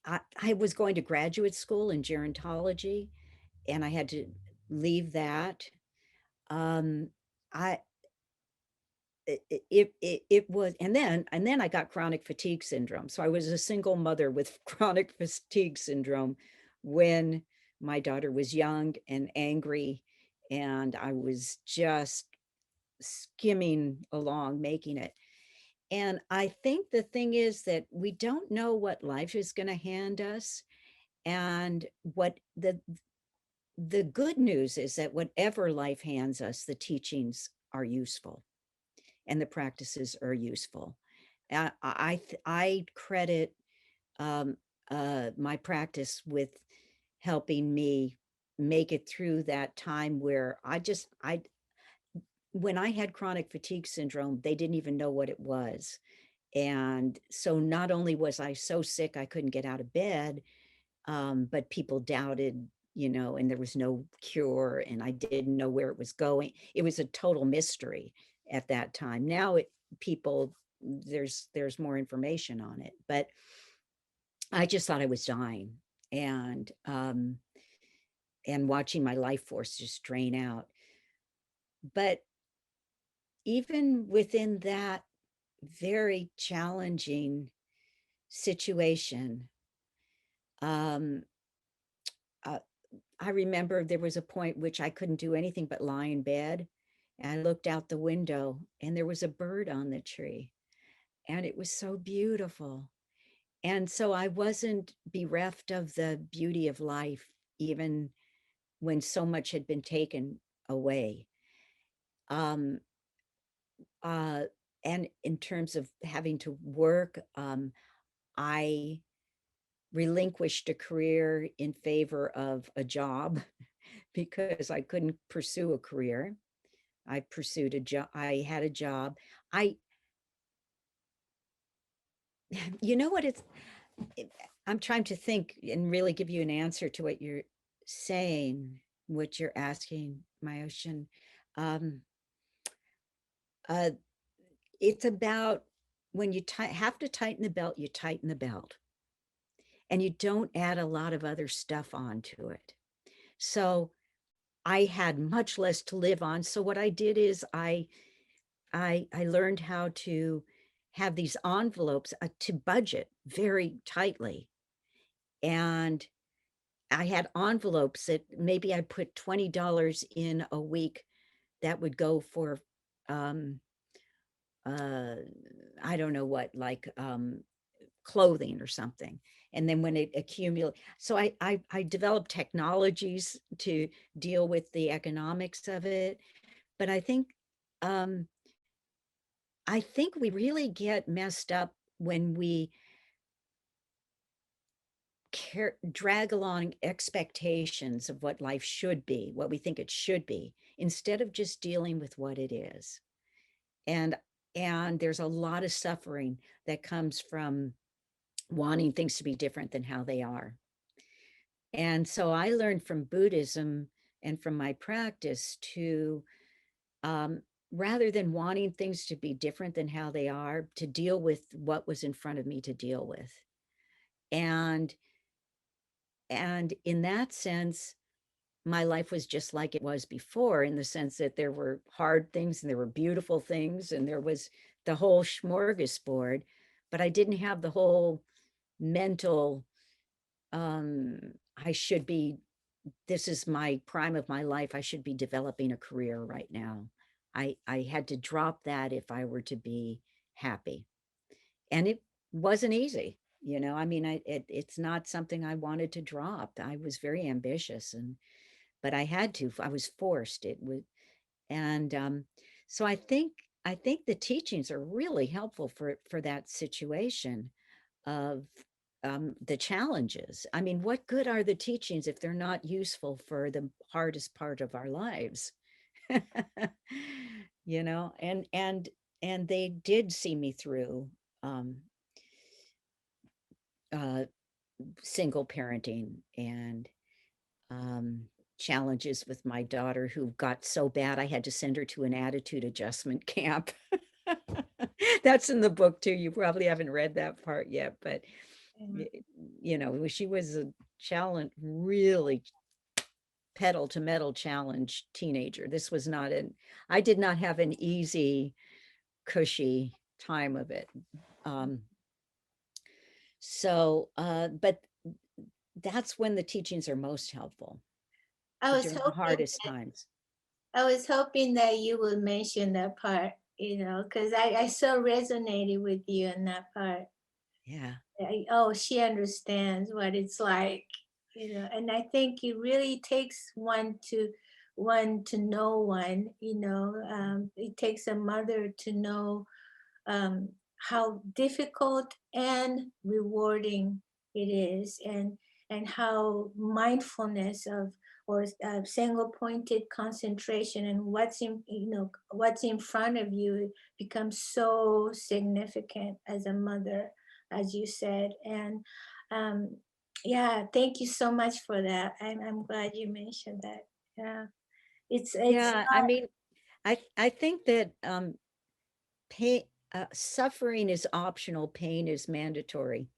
I was going to graduate school in gerontology, and I had to leave that. Um, I it was, and then I got chronic fatigue syndrome. So I was a single mother with chronic fatigue syndrome when my daughter was young and angry, and I was just skimming along, making it. And I think the thing is that we don't know what life is going to hand us. And what the good news is that whatever life hands us, the teachings are useful and the practices are useful. I credit um, my practice with helping me make it through that time where I when I had chronic fatigue syndrome, they didn't even know what it was. And so not only was I so sick I couldn't get out of bed, but people doubted, and there was no cure, and I didn't know where it was going. It was a total mystery at that time. Now people, there's more information on it, but I just thought I was dying, and watching my life force just drain out. But even within that very challenging situation, um, uh, I remember there was a point which I couldn't do anything but lie in bed. And I looked out the window and there was a bird on the tree. And it was so beautiful. And so I wasn't bereft of the beauty of life, even when so much had been taken away. Um, uh, and in terms of having to work, I relinquished a career in favor of a job because I couldn't pursue a career. I pursued a job. I had a job. I, you know what it's, I'm trying to think and really give you an answer to what you're saying, what you're asking, my ocean. Um, uh, it's about when you have to tighten the belt, you tighten the belt, and you don't add a lot of other stuff onto it. So I had much less to live on. So what I did is I learned how to have these envelopes to budget very tightly. And I had envelopes that maybe I put $20 in a week that would go for um uh I don't know what, like clothing or something. And then when it accumulates, so I developed technologies to deal with the economics of it. But I think um I think we really get messed up when we drag along expectations of what life should be, what we think it should be, instead of just dealing with what it is. And there's a lot of suffering that comes from wanting things to be different than how they are. And so I learned from Buddhism and from my practice to, um, rather than wanting things to be different than how they are, to deal with what was in front of me to deal with. And in that sense, my life was just like it was before, in the sense that there were hard things and there were beautiful things and there was the whole smorgasbord, but I didn't have the whole mental, I should be, this is my prime of my life, I should be developing a career right now. I had to drop that if I were to be happy. And it wasn't easy, I mean, it's not something I wanted to drop. I was very ambitious, but I had to, I was forced. It was, and so I think the teachings are really helpful for that situation of, the challenges. I mean, what good are the teachings if they're not useful for the hardest part of our lives? And they did see me through, um, uh, single parenting and, um, challenges with my daughter, who got so bad I had to send her to an attitude adjustment camp. That's in the book too. You probably haven't read that part yet, but Yeah. she was a challenge, really pedal to metal challenge teenager. This was not an, I did not have an easy, cushy time of it. Um, but that's when the teachings are most helpful, I was during the hoping hardest times. I was hoping that you would mention that part, because I so resonated with you in that part. Yeah. Oh, she understands what it's like, and I think it really takes one to know one, it takes a mother to know how difficult and rewarding it is, and how mindfulness of or single pointed concentration and what's in front of you becomes so significant as a mother, as you said. And um, yeah, thank you so much for that. I'm glad you mentioned that. Yeah, it's Yeah, I mean, I think that, pain, suffering is optional, pain is mandatory.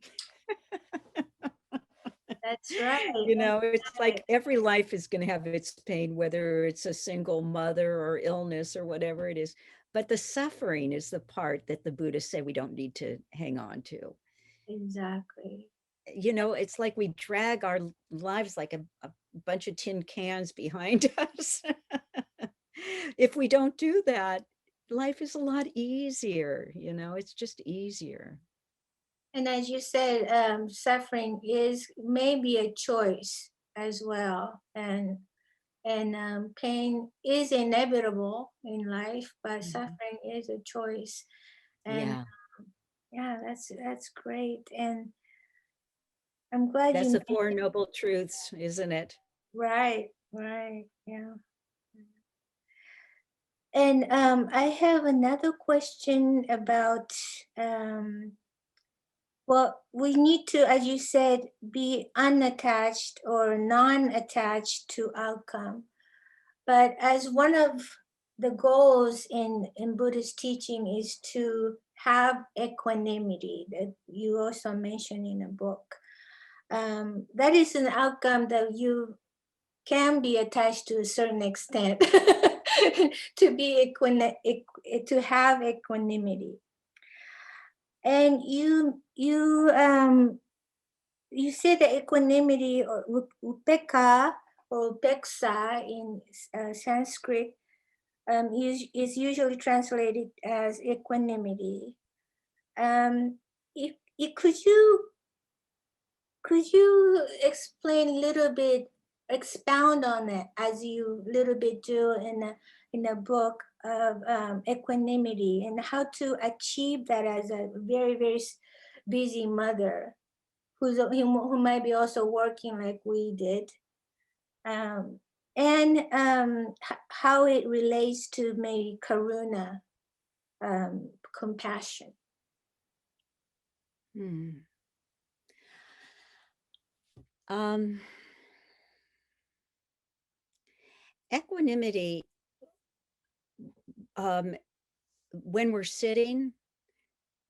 that's right. It's Right. like every life is going to have its pain, whether it's a single mother or illness or whatever it is. But the suffering is the part that the Buddhists say we don't need to hang on to. Exactly. It's like we drag our lives like a bunch of tin cans behind us. If we don't do that, life is a lot easier, it's just easier. And as you said, suffering is maybe a choice as well, and pain is inevitable in life, but Mhm. suffering is a choice. And Yeah, yeah, that's great. And I'm glad that's you the Four Noble Truths, isn't it? right, right, yeah. And I have another question about well, we need to, as you said, be unattached or non-attached to outcome. But as one of the goals in Buddhist teaching is to have equanimity that you also mentioned in a book. That is an outcome that you can be attached to a certain extent to be to have equanimity. And you say that equanimity or upeka or upeksa in Sanskrit is usually translated as equanimity. Um, could you explain a little bit, expound on it as you little bit do in a book? of equanimity and how to achieve that as a very, very busy mother who might be also working like we did. Um, and how it relates to maybe karuna, compassion. Hmm. Um, Equanimity, um, when we're sitting,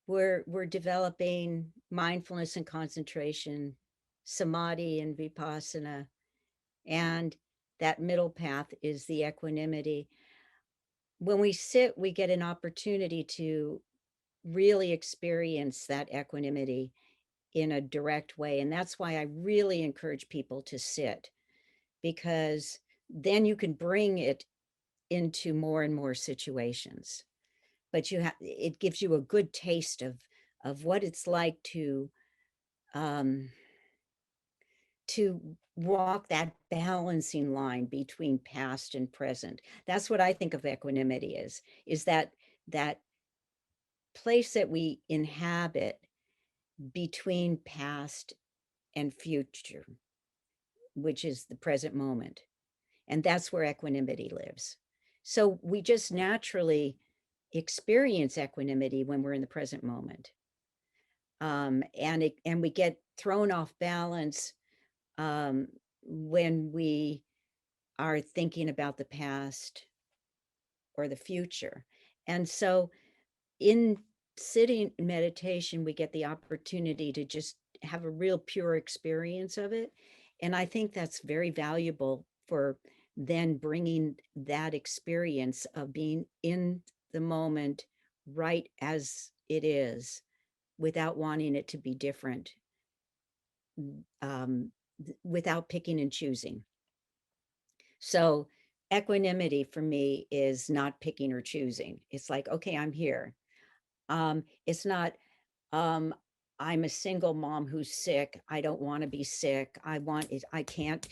we're developing mindfulness and concentration, samadhi and vipassana, and that middle path is the equanimity. When we sit, we get an opportunity to really experience that equanimity in a direct way. And that's why I really encourage people to sit, because then you can bring it into more and more situations. But it gives you a good taste of what it's like um, to walk that balancing line between past and present. That's what I think of equanimity is that place that we inhabit between past and future, which is the present moment. And that's where equanimity lives. So we just naturally experience equanimity when we're in the present moment. And we get thrown off balance um, when we are thinking about the past or the future. And so in sitting meditation, we get the opportunity to just have a real pure experience of it. And I think that's very valuable for then bringing that experience of being in the moment right as it is without wanting it to be different, um, without picking and choosing. So equanimity for me is not picking or choosing. It's like, okay, I'm here. It's not, um, I'm a single mom who's sick. I don't want to be sick. I can't,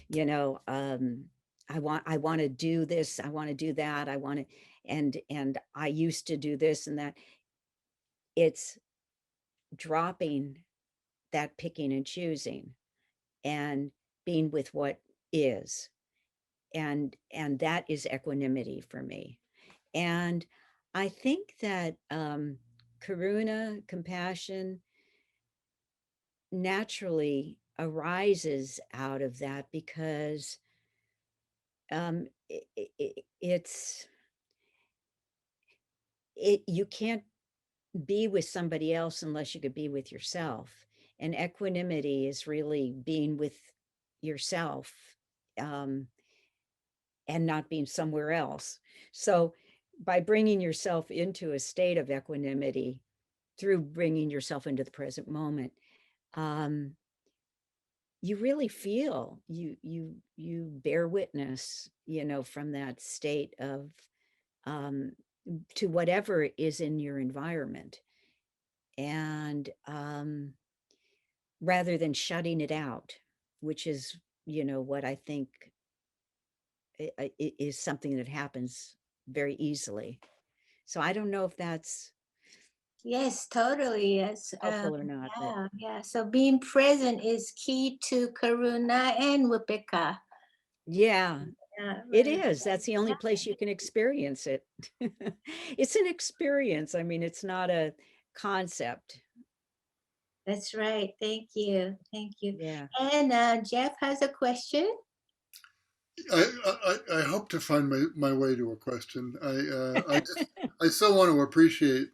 you know, I want to do this. I want to do that. And I used to do this and that. It's dropping that picking and choosing and being with what is. And that is equanimity for me. And I think that karuna, compassion, naturally arises out of that because it's you can't be with somebody else unless you could be with yourself. And equanimity is really being with yourself, um, and not being somewhere else. So by bringing yourself into a state of equanimity through bringing yourself into the present moment, um, you really feel you bear witness, from that state of um, to whatever is in your environment, and rather than shutting it out, which is what I think is something that happens very easily. So I don't know if that's Yes, totally. Yes. helpful or not, but Yeah, yeah. So being present is key to karuna and vipeka. yeah, Yeah, it right. is. That's the only place you can experience it. It's an experience. I mean, it's not a concept. That's right. Thank you. Thank you. Yeah. And Jeff has a question. I hope to find my way to a question. I so want to appreciate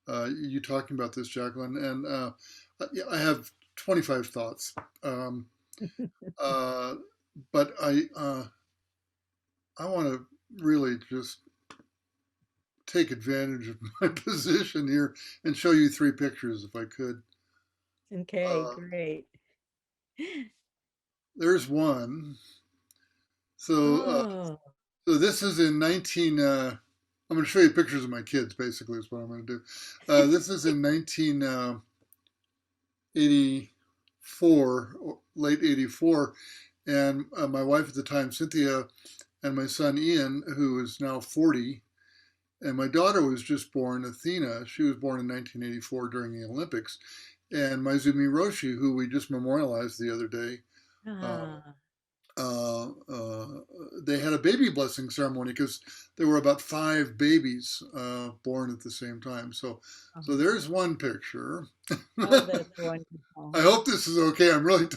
you talking about this, Jacqueline, and yeah, I have 25 thoughts, um, uh, but I want to really just take advantage of my position here and show you three pictures if I could. Okay, Uh, great. there's one. So Oh, so this is in 19. I'm going to show you pictures of my kids. Basically, is what I'm going to do. This is in 1984, late '84, and my wife at the time, Cynthia, and my son Ian, who is now 40, and my daughter was just born, Athena. She was born in 1984 during the Olympics, and Maizumi Roshi, who we just memorialized the other day. Uh, Ah, uh, uh, they had a baby blessing ceremony because there were about 5 babies born at the same time. So oh, there's one picture. oh, that's wonderful. I hope this is okay. I'm really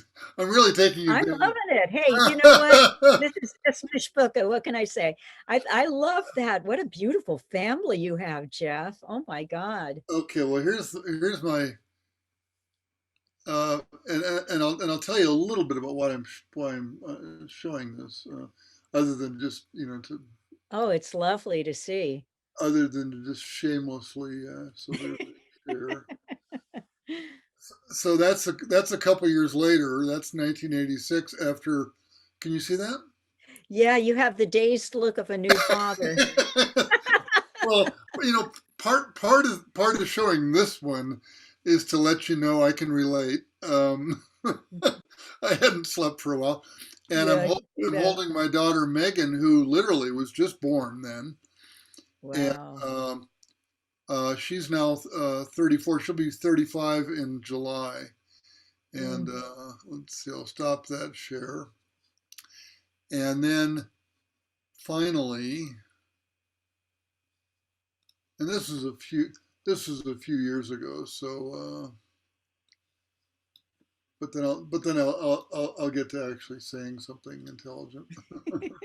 taking I'm advantage. loving it. Hey, you know what? This is just Mishpucha. What can I say? I love that. What a beautiful family you have, Jeff. Oh my God. Okay, well here's my uh, and I'll tell you a little bit about why I'm showing this, other than just Oh, it's lovely to see. other than to just shamelessly. So there's a share. So that's a couple years later. That's 1986. After, can you see that? Yeah, you have the dazed look of a new father. Well, part of showing this one is to let you know I can relate. I hadn't slept for a while, and Yeah, I can see I'm that. holding my daughter Megan, who literally was just born then, and Wow. she's now 34. She'll be 35 in July. And Mm. let's see, I'll stop that share. And then finally, and this was a few years ago. So, but then I'll get to actually saying something intelligent.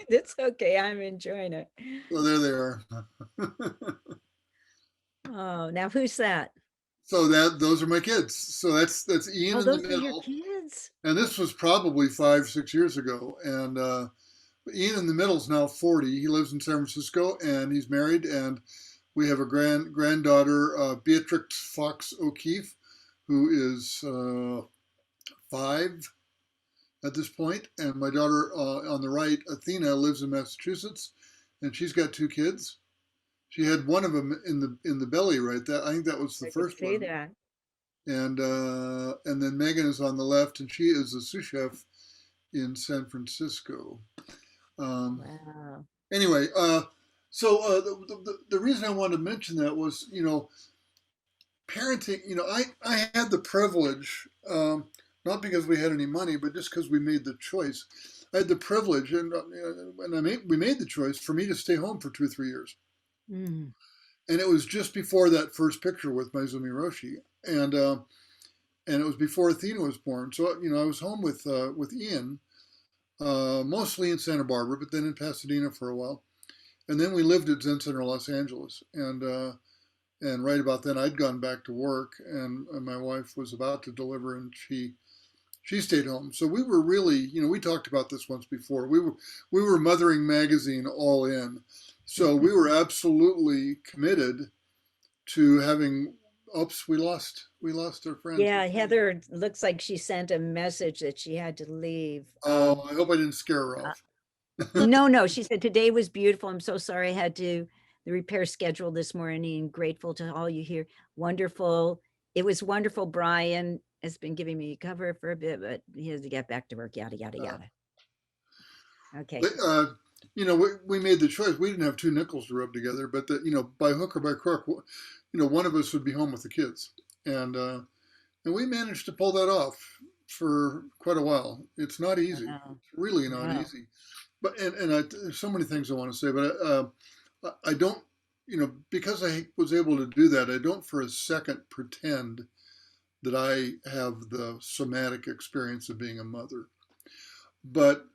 It's okay. I'm enjoying it. So there they are. Oh, now who's that? So those are my kids. So that's Ian Oh, in the those are your middle, kids. and this was probably 5 6 years ago. And Ian in the middle is now 40. He lives in San Francisco, and he's married. And we have a granddaughter, Beatrix Fox O'Keefe, who is 5 at this point. And my daughter on the right, Athena, lives in Massachusetts, and she's got 2 kids. She had one of them in the belly, right? That I think that was the I could first see one. that. And then Megan is on the left, and she is a sous chef in San Francisco. Um, Wow. anyway, so the reason I wanted to mention that was, parenting. I had the privilege, not because we had any money, but just because we made the choice. I had the privilege, and we made the choice for me to stay home for 2 or 3 years, Mm. and it was just before that first picture with Maizumi Roshi, and it was before Athena was born. So I was home with Ian, mostly in Santa Barbara, but then in Pasadena for a while, and then we lived at Zen Center Los Angeles, and right about then I'd gone back to work, and my wife was about to deliver, and she stayed home. So we were really, we talked about this once before. We were Mothering Magazine all in. So we were absolutely committed to having. Oops, we lost our friend. Yeah, Heather looks like she sent a message that she had to leave. Oh, I hope I didn't scare her Uh, off. no, no, she said today was beautiful. I'm so sorry I had to the repair schedule this morning. Grateful to all you here. Wonderful. It was wonderful. Brian has been giving me cover for a bit, but he has to get back to work. Yada yada Uh, yada. Okay. but, we made the choice. We didn't have 2 nickels to rub together, but by hook or by crook, one of us would be home with the kids, and we managed to pull that off for quite a while. It's not easy. Wow. It's really not Wow. easy. But there's so many things I want to say, but I don't, because I was able to do that. I don't for a second pretend that I have the somatic experience of being a mother. But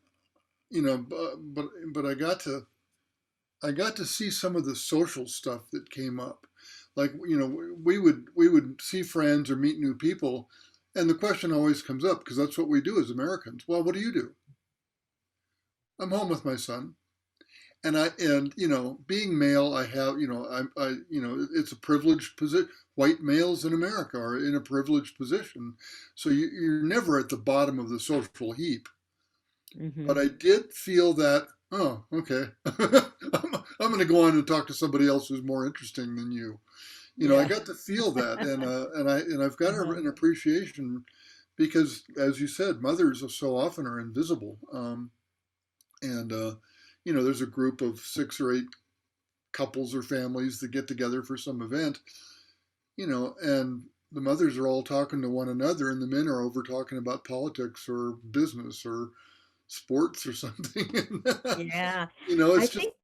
but I got to see some of the social stuff that came up. Like, we would see friends or meet new people, and the question always comes up because that's what we do as Americans. Well, what do you do? I'm home with my son, and being male, I have it's a privileged position. White males in America are in a privileged position, so you're never at the bottom of the social heap. Hmm. But I did feel that, oh, okay, I'm going to go on and talk to somebody else who's more interesting than you. I Yeah. got to feel that, and I've got Uh-huh. an appreciation because, as you said, mothers so often are invisible, and there's a group of 6 or 8 couples or families that get together for some event, and the mothers are all talking to one another, and the men are over talking about politics or business or sports or something. Yeah. I It's just, think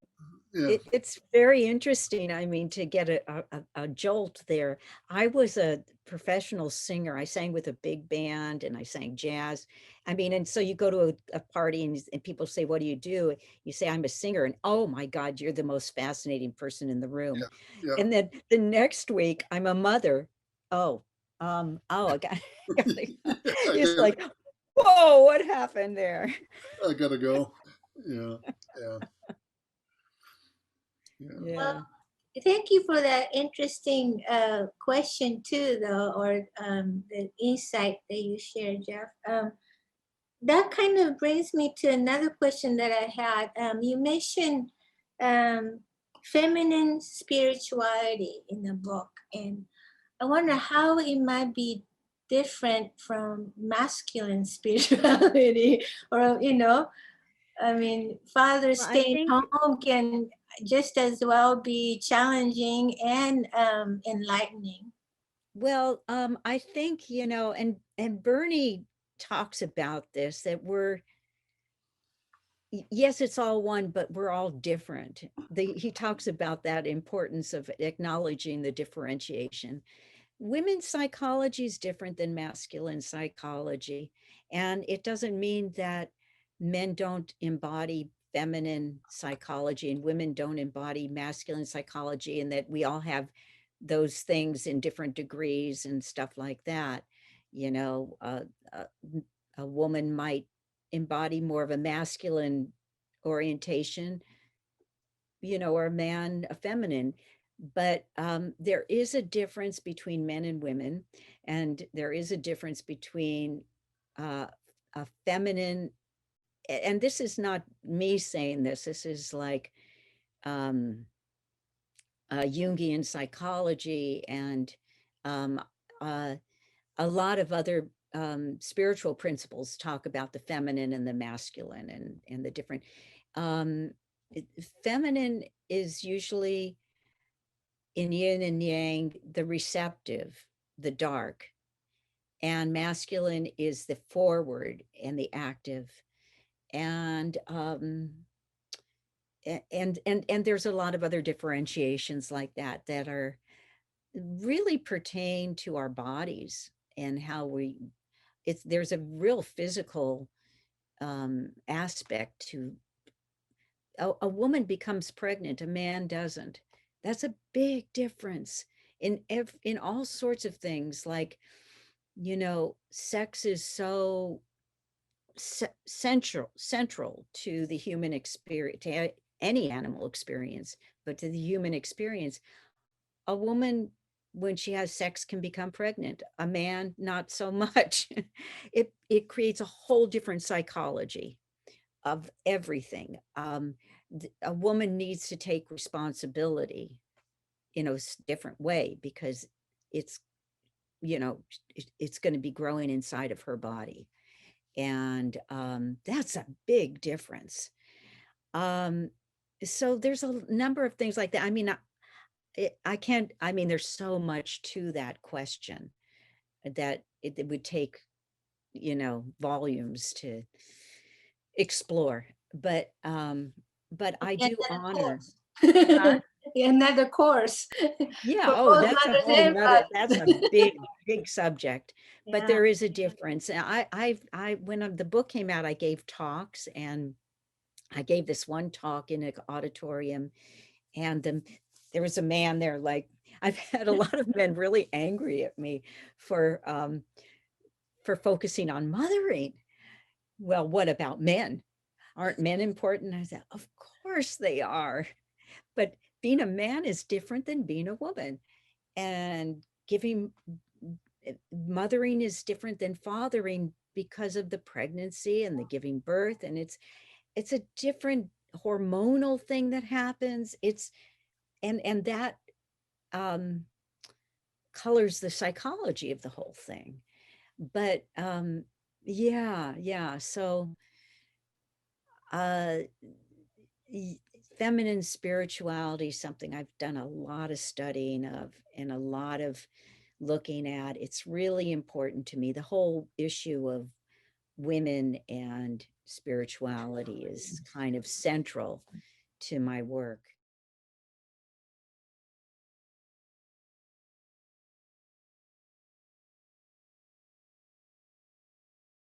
yeah, it's very interesting. I mean, to get a jolt there. I was a professional singer. I sang with a big band and I sang jazz. I mean, and so you go to a party and people say, "What do you do?" You say, "I'm a singer." And oh my God, you're the most fascinating person in the room. yeah, yeah. And then the next week, I'm a mother. Oh, oh, I it's got, like, whoa, what happened there? I gotta go. Yeah, yeah, yeah. Well, Yeah. thank you for that interesting question too, though, or the insight that you shared, Jeff. That kind of brings me to another question that I had. You mentioned um, feminine spirituality in the book, and I wonder how it might be different from masculine spirituality, or I mean, father Well, I staying think home can just as well be challenging and enlightening. Well, I think, and Bernie talks about this that yes, it's all one, but we're all different. He talks about that importance of acknowledging the differentiation. Women's psychology is different than masculine psychology. And it doesn't mean that men don't embody feminine psychology and women don't embody masculine psychology, and that we all have those things in different degrees and stuff like that. You know, a, a woman might embody more of a masculine orientation, or a man a feminine. But there is a difference between men and women, and there is a difference between uh, a feminine, and this is not me saying this, this is like um, Jungian psychology and um, uh, a lot of other spiritual principles talk about the feminine and the masculine and the different. Um, Feminine is usually in yin and yang, the receptive, the dark, and masculine is the forward and the active. And and there's a lot of other differentiations like that that are really pertain to our bodies and how there's a real physical aspect to a woman becomes pregnant, a man doesn't. That's a big difference in all sorts of things. Like, sex is so central to the human experience, to any animal experience, but to the human experience. A woman, when she has sex, can become pregnant. A man, not so much. It creates a whole different psychology of everything. A woman needs to take responsibility in a different way because it's it's going to be growing inside of her body, and that's a big difference. Um, so there's a number of things like that. I mean, I can't. I mean, there's so much to that question that it would take volumes to explore. But I do Another honor. course. Huh? Another course Yeah, for oh, both that's a mothers whole and nother, that's a fathers. big subject. But Yeah. there is a difference. And when the book came out, I gave talks, and I gave this one talk in an auditorium, and there was a man there, like, I've had a lot of men really angry at me for focusing on mothering. Well, what about men? Aren't men important? I said, of course they are. But being a man is different than being a woman. And giving mothering is different than fathering because of the pregnancy and the giving birth. And it's a different hormonal thing that happens. And that um colors the psychology of the whole thing. But yeah, so uh feminine spirituality is something I've done a lot of studying of and a lot of looking at. It's really important to me. The whole issue of women and spirituality is kind of central to my work.